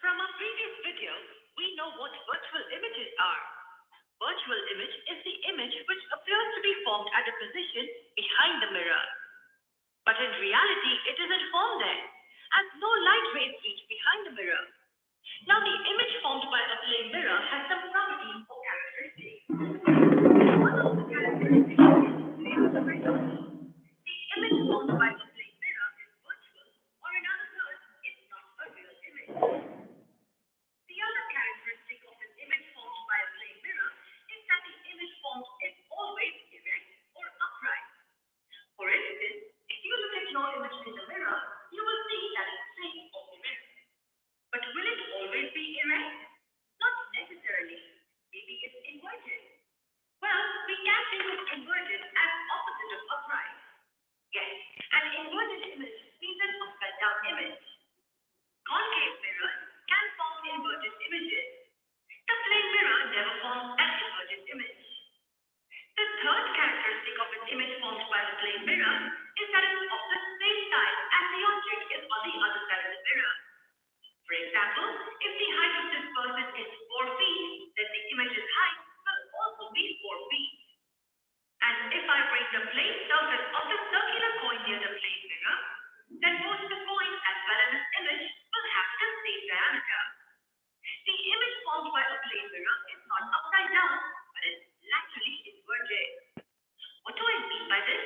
From our previous video, we know what virtual images are. Virtual image is the image which appears to be formed at a position behind the mirror. But in reality, it isn't formed there, as no light rays reach behind the mirror. Now, the image formed by a plain mirror has some properties or characteristics. One of the characteristics is the image formed by a plain mirror is virtual, or in other words, it's not a real image. The other characteristic of an image formed by a plain mirror is that the image formed is always erect or upright. For instance, if you look at your image in the mirror, you will see that it's straight or erect. But will it always be erect? Not necessarily. Maybe it's inverted. Well, we can think of inverted as opposite of upright. Yes, an inverted image means an upside down image. Concave mirrors can form inverted images. The plain mirror never forms an inverted image. The third characteristic of an image formed by a plain mirror is that it's of the same size as the object is on the other side of the mirror. For example, if the height of this person is 4 feet, then the image's height will also be 4 feet. And if I bring the plane surface of the circular coin near the plane mirror, then both the coin as well as its image will have the same diameter. The image formed by a plane mirror is not upside down, but it's laterally inverted. What do I mean by this?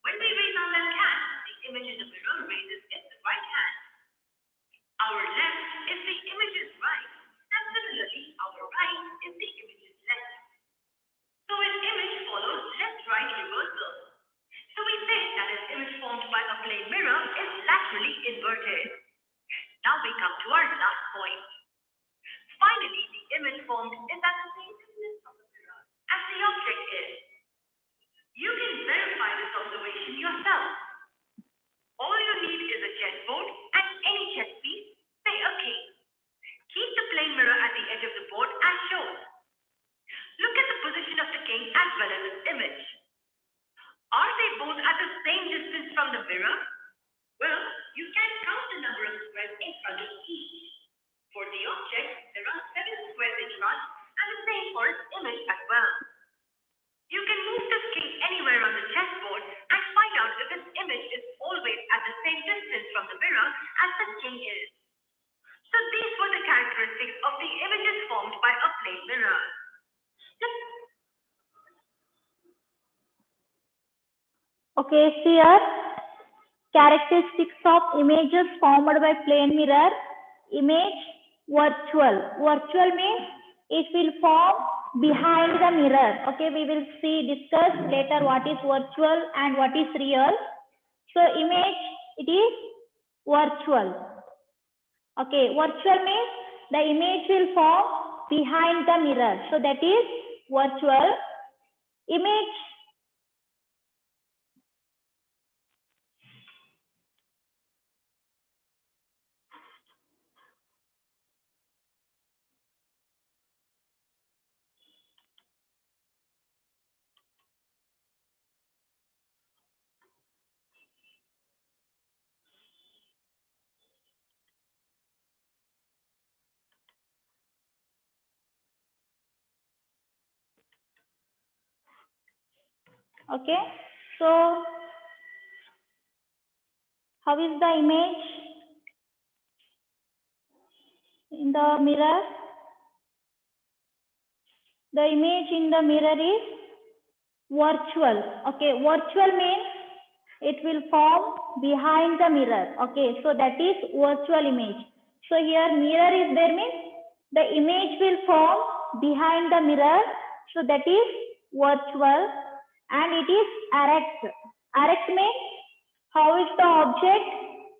When we raise our left hand, the image in the mirror raises its right hand. Our left is the image's right, and similarly, our right is the image's left. So an image follows left-right reversal. So we say that an image formed by a plane mirror is laterally inverted. Now we come to our last point. Finally, the image formed is at the same distance from the mirror as the object is. You can verify this observation yourself. All you need is a chessboard and any chess piece, say a king. Keep the plane mirror at the edge of the board as shown. Look at the position of the king as well as its image. Are they both at the same distance from the mirror? Well, you can count the number of squares in front of each. For the object, there are 7 squares in front and the same for its image as well. You can move this king anywhere on the chessboard and find out if its image is always at the same distance from the mirror as the king is. So these were the characteristics of the images formed by a plane mirror. Okay, here characteristics of images formed by plane mirror. Image virtual. Virtual means it will form behind the mirror. Okay, we will discuss later what is virtual and what is real. So image, it is virtual. Okay, virtual means the image will form behind the mirror. So that is virtual. Image okay, so how is the image in the mirror? The image in the mirror is virtual. Okay, virtual means it will form behind the mirror. Okay, so that is virtual image. So here mirror is there means the image will form behind the mirror. So that is virtual, and it is erect. Erect means how is the object,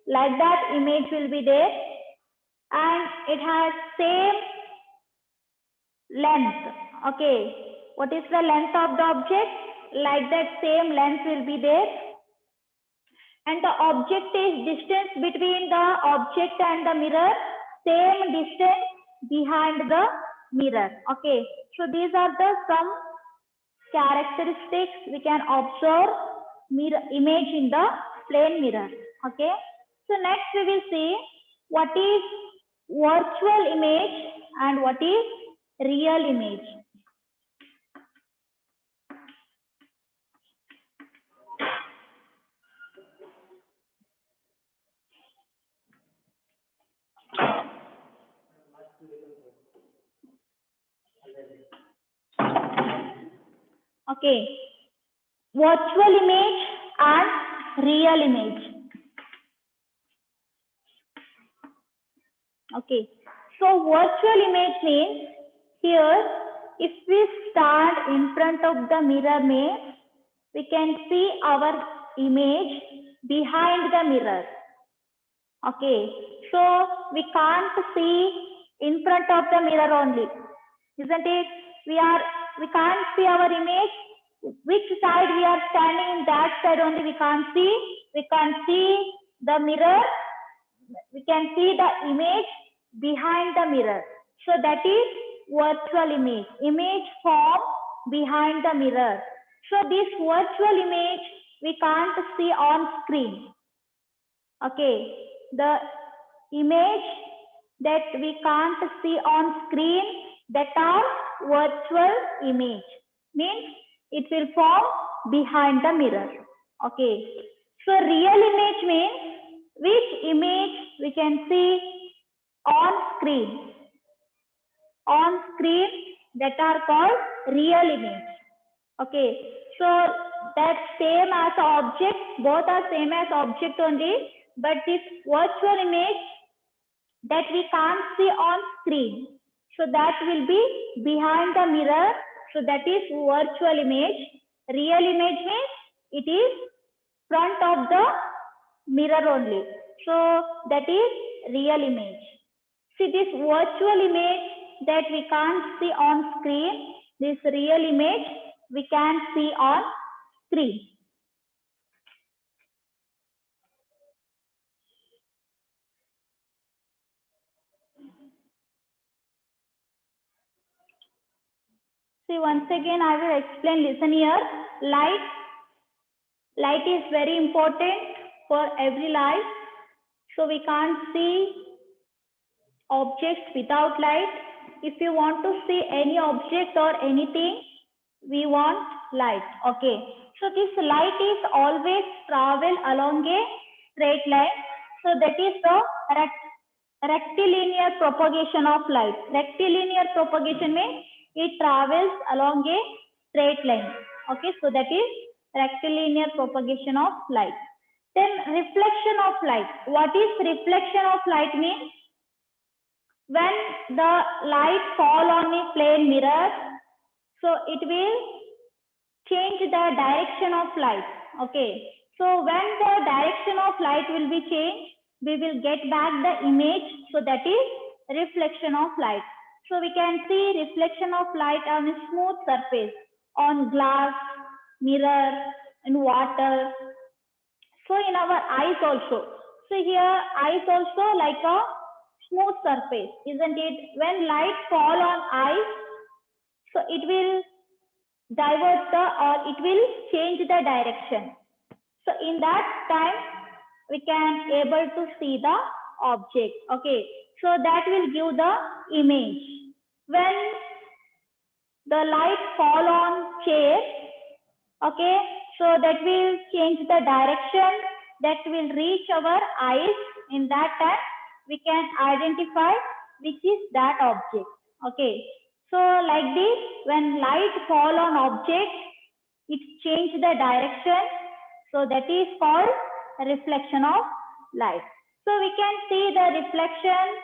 like that image will be there, and it has same length. Okay, what is the length of the object? Like that same length will be there, and the object is distance between the object and the mirror, same distance behind the mirror. Okay, so these are the some characteristics we can observe mirror image in the plane mirror. Okay, so next we will see what is virtual image and what is real image. Okay, virtual image and real image. Okay, so virtual image means here if we stand in front of the mirror means we can see our image behind the mirror. Okay, so we can't see in front of the mirror only, isn't it? We can't see our image. Which side we are standing, in that side only we can't see. We can see the mirror. We can see the image behind the mirror. So that is virtual image. Image form behind the mirror. So this virtual image we can't see on screen. Okay, the image that we can't see on screen, that are virtual image. Means it will form behind the mirror. Okay, so real image means which image we can see on screen. On screen, that are called real image. Okay, so that same as object, both are same as object only, but this virtual image that we can't see on screen, so that will be behind the mirror. So that is virtual image. Real image means it is front of the mirror only. So that is real image. See, this virtual image that we can't see on screen, this real image we can see on 3. See, once again, I will explain. Listen here. Light is very important for every life. So we can't see objects without light. If you want to see any object or anything, we want light. Okay. So this light is always travel along a straight line. So that is the rectilinear propagation of light. Rectilinear propagation means it travels along a straight line. Okay, so that is rectilinear propagation of light. Then reflection of light. What is reflection of light means? When the light fall on a plane mirror, so it will change the direction of light. Okay, so when the direction of light will be changed, we will get back the image. So that is reflection of light. So we can see reflection of light on a smooth surface, on glass, mirror, in water. So in our eyes also. So here eyes also like a smooth surface, isn't it? When light fall on eyes, so it will divert or it will change the direction. So in that time, we can able to see the object. Okay, so that will give the image. When the light fall on chair, okay, so that will change the direction, that will reach our eyes. In that time, we can identify which is that object. Okay, so like this, when light fall on object, it change the direction. So that is called reflection of light. So we can see the reflection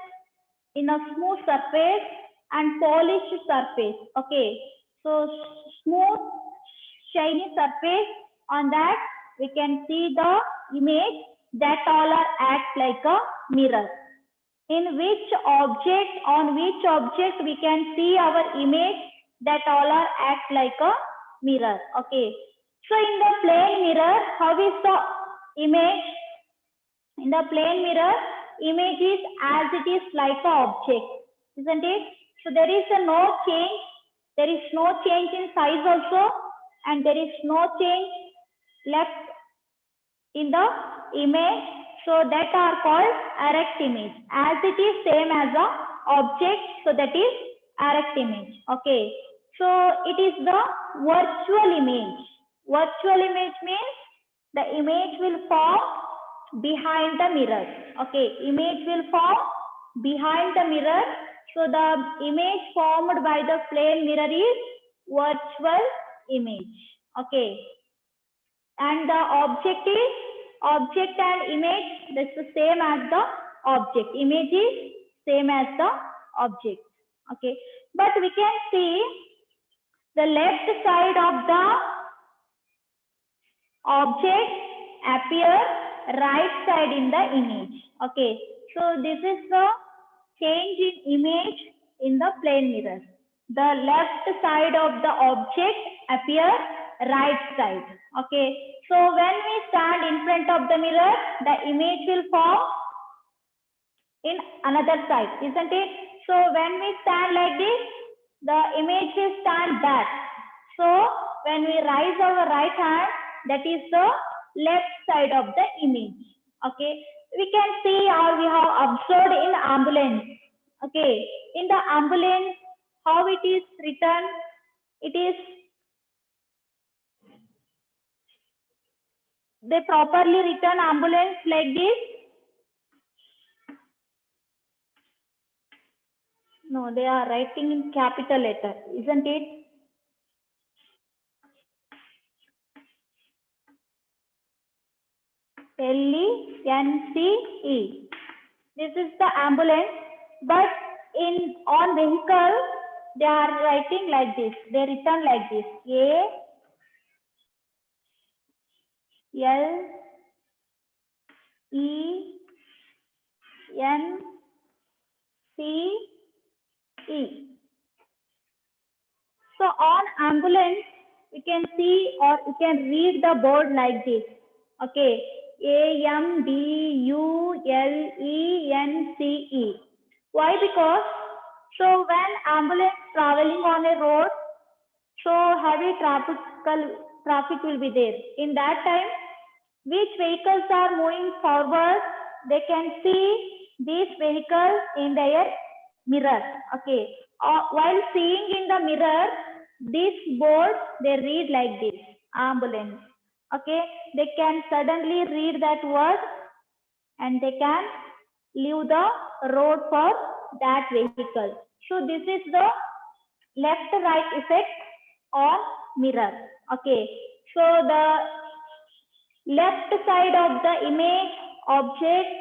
in a smooth surface and polished surface. Okay, so smooth, shiny surface, on that we can see the image, that all are act like a mirror. In which object, on which object we can see our image, that all are act like a mirror. Okay, so in the plane mirror, how is the image? In the plane mirror, image is as it is like a object, isn't it? So there is no change. There is no change in size also, and there is no change left in the image. So that are called erect image. As it is same as a object, so that is erect image. Okay. So it is the virtual image. Virtual image means the image will form behind the mirror. Okay, image will form behind the mirror. So the image formed by the plane mirror is virtual image. Okay, and the object is object and image. That's the same as the object. Image is same as the object. Okay, but we can see the left side of the object appear right side in the image. Okay, so this is the change in image in the plane mirror. The left side of the object appear right side. Okay, so when we stand in front of the mirror, the image will form in another side, isn't it? So when we stand like this, the image will stand back. So when we raise our right hand, that is the left side of the image. Okay, we can see or we have observed in ambulance. Okay, in the ambulance, how it is written? It is they properly written ambulance like this. No, they are writing in capital letter, isn't it? LENCE. This is the ambulance, but in on vehicle they are writing like this. They written like this: ALENCE. So on ambulance, you can see or you can read the board like this. Okay, AMBULENCE. Why? Because so when ambulance traveling on a road, so heavy traffic will be there. In that time, which vehicles are moving forward, they can see these vehicles in their mirror. Okay. While seeing in the mirror, this board they read like this: ambulance. Okay. They can suddenly read that word and they can leave the road for that vehicle. So this is the left right effect on mirror. Okay. So the left side of the image, object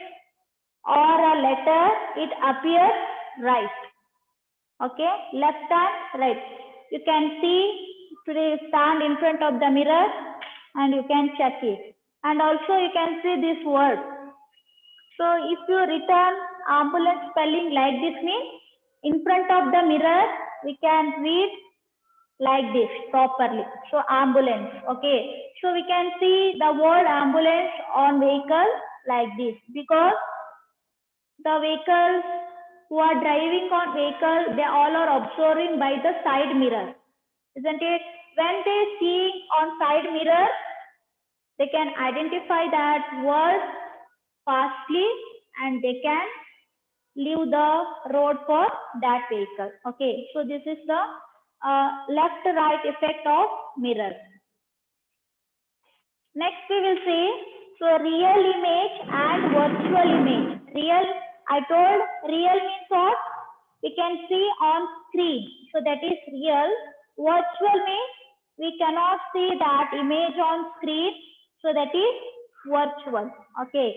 or a letter, it appears right. Okay, left and right. You can see, today stand in front of the mirror and you can check it. And also you can see this word. So if you return ambulance spelling like this means, in front of the mirror, we can read like this properly. So ambulance. Okay. So we can see the word ambulance on vehicle like this, because the vehicles who are driving on vehicle, they all are observing by the side mirror, isn't it? When they see on side mirror, they can identify that word fastly and they can leave the road for that vehicle. Okay, so this is the left right effect of mirror. Next we will see, so real image and virtual image. Real, I told real means what? We can see on screen. So that is real. Virtual means we cannot see that image on screen. So that is virtual. Okay.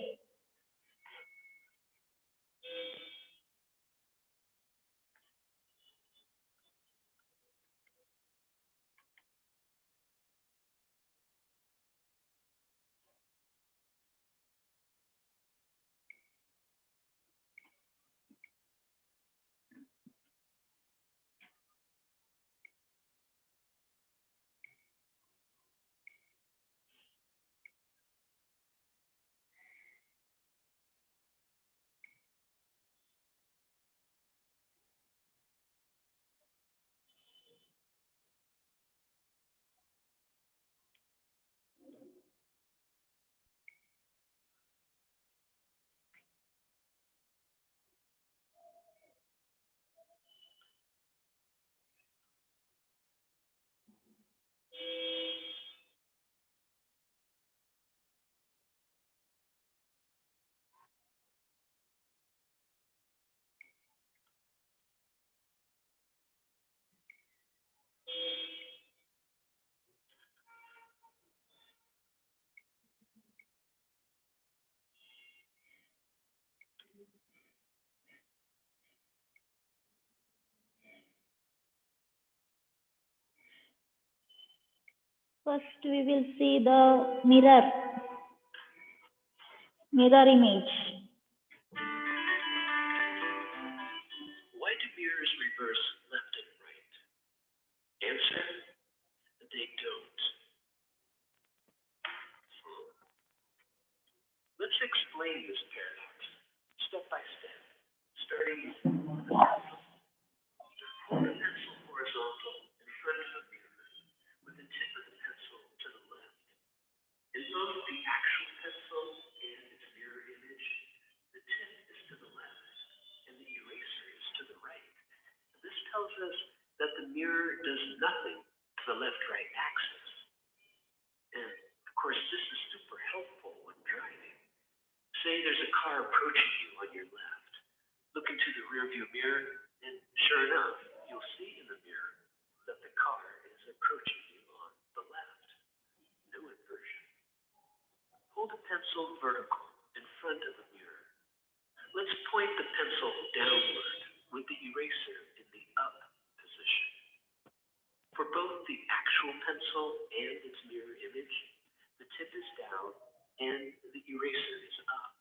First we will see the mirror image. Why do mirrors reverse left and right? Answer: they don't. Let's explain this paradox step by step, starting with the left. Hold the pencil horizontal in front of the mirror, with the tip of the pencil to the left. In both the actual pencil and its mirror image, the tip is to the left and the eraser is to the right. This tells us that the mirror does nothing to the left-right axis. And of course, this is super helpful when driving. Say there's a car approaching you on your left. Look into the rearview mirror, and sure enough, you'll see in the mirror that the car is approaching you on the left. No inversion. Hold the pencil vertical in front of the mirror. Let's point the pencil downward with the eraser in the up position. For both the actual pencil and its mirror image, the tip is down and the eraser is up.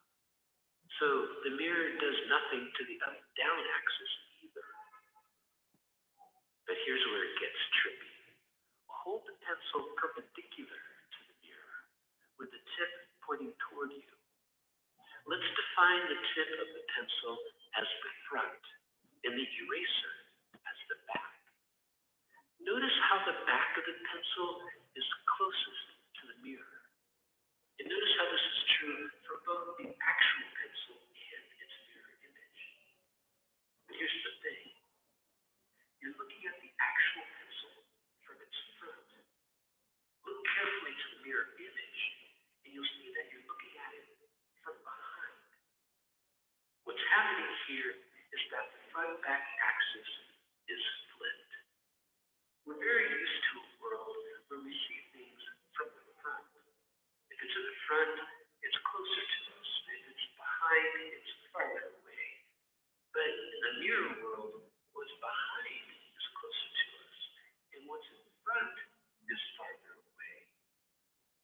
So the mirror does nothing to the up-down axis either. But here's where it gets tricky. Hold the pencil let's define the tip of the pencil as the front and the eraser as the back. Notice how the back of the pencil is closest to the mirror. And notice how this is true for both the actual pencil and its mirror image. But here's the thing. You're looking at the actual pencil from its front. Look carefully to the mirror image, and you'll see that you're looking at it from behind. What's happening here is that the front-back axis is flipped. We're very used to a world where we see things from the front. If it's in the front, it's closer to us. If it's behind, it's farther away. But in the mirror world, what's behind is closer to us, and what's in front is farther away.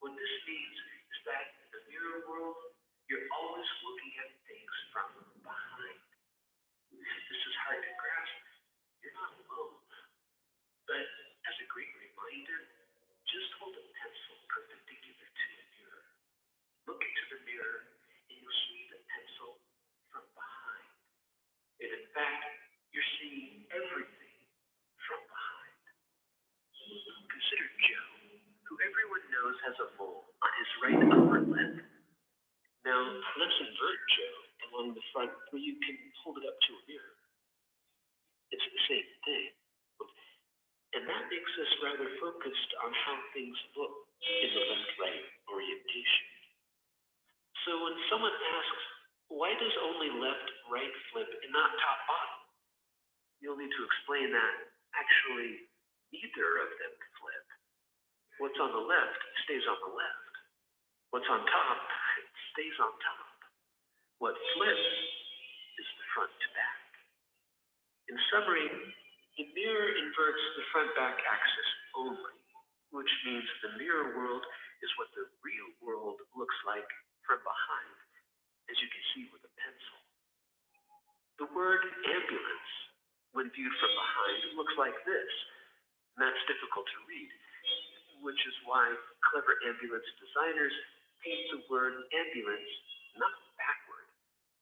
What this means is that in the mirror world, you're always looking at things from behind. This is hard to grasp. You're not alone. But as a great reminder, just hold a pencil perpendicular to the mirror. Look into the mirror, and you'll see the pencil from behind. And in fact, you're seeing everything from behind. Consider Joe, who everyone knows has a mole on his right upper lip. Now, let's invert Joe along the front where you can hold it up to a mirror. It's the same thing. And that makes us rather focused on how things look in the left-right orientation. So when someone asks, why does only left-right flip and not top-bottom? You'll need to explain that actually neither of them flip. What's on the left stays on the left. What's on top stays on top. What flips is the front to back. In summary, the mirror inverts the front-back axis only, which means the mirror world is what the real world looks like from behind, as you can see with a pencil. The word ambulance, when viewed from behind, looks like this, and that's difficult to read, which is why clever ambulance designers paint the word ambulance not backward,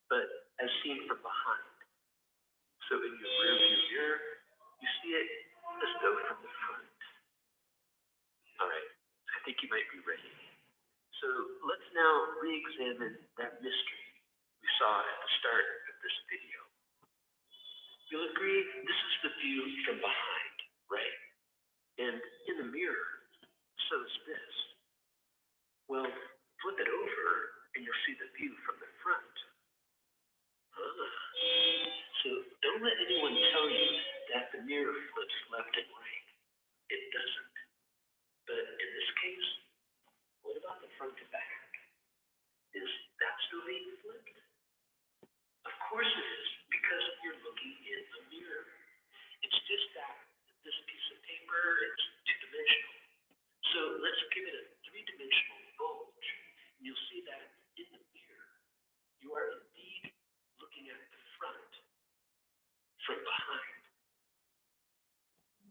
but as seen from behind. So in your rearview mirror, you see it as though from the front. All right, I think you might be ready. So let's now re-examine that mystery we saw at the start of this video. You'll agree this is the view from behind, right? And in the mirror, so is this. Well, flip it over and you'll see the view from the front. So don't let anyone tell you that the mirror flips left and right. It doesn't. But in this case, what about the front to back? Is that still being flipped? Of course it is, because you're looking in a mirror. It's just that this piece of paper is two-dimensional. So let's give it a three-dimensional bulge. And you'll see that in the mirror, you are indeed looking at the front from behind.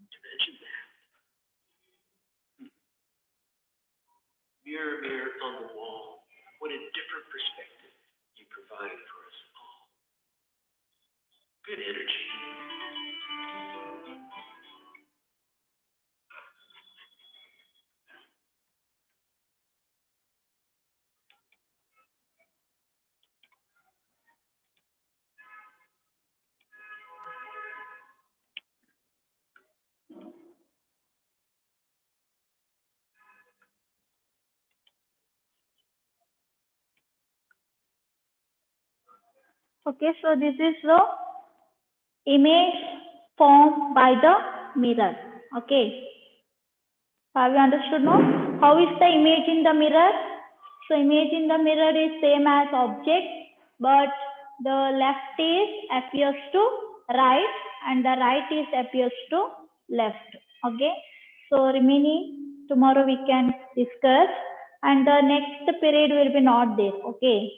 Imagine that. Mirror, mirror on the wall, what a different perspective you provide for us all. Good energy. Okay, so this is the image formed by the mirror. Okay, have you understood now? How is the image in the mirror? So image in the mirror is same as object, but the left is appears to right and the right is appears to left. Okay, so remaining tomorrow we can discuss, and the next period will be not there. Okay,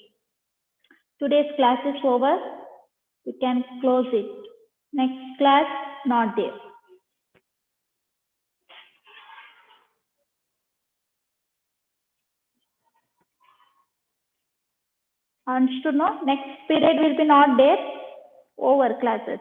today's class is over. We can close it. Next class not there. Understood? No? Next period will be not there. Over classes.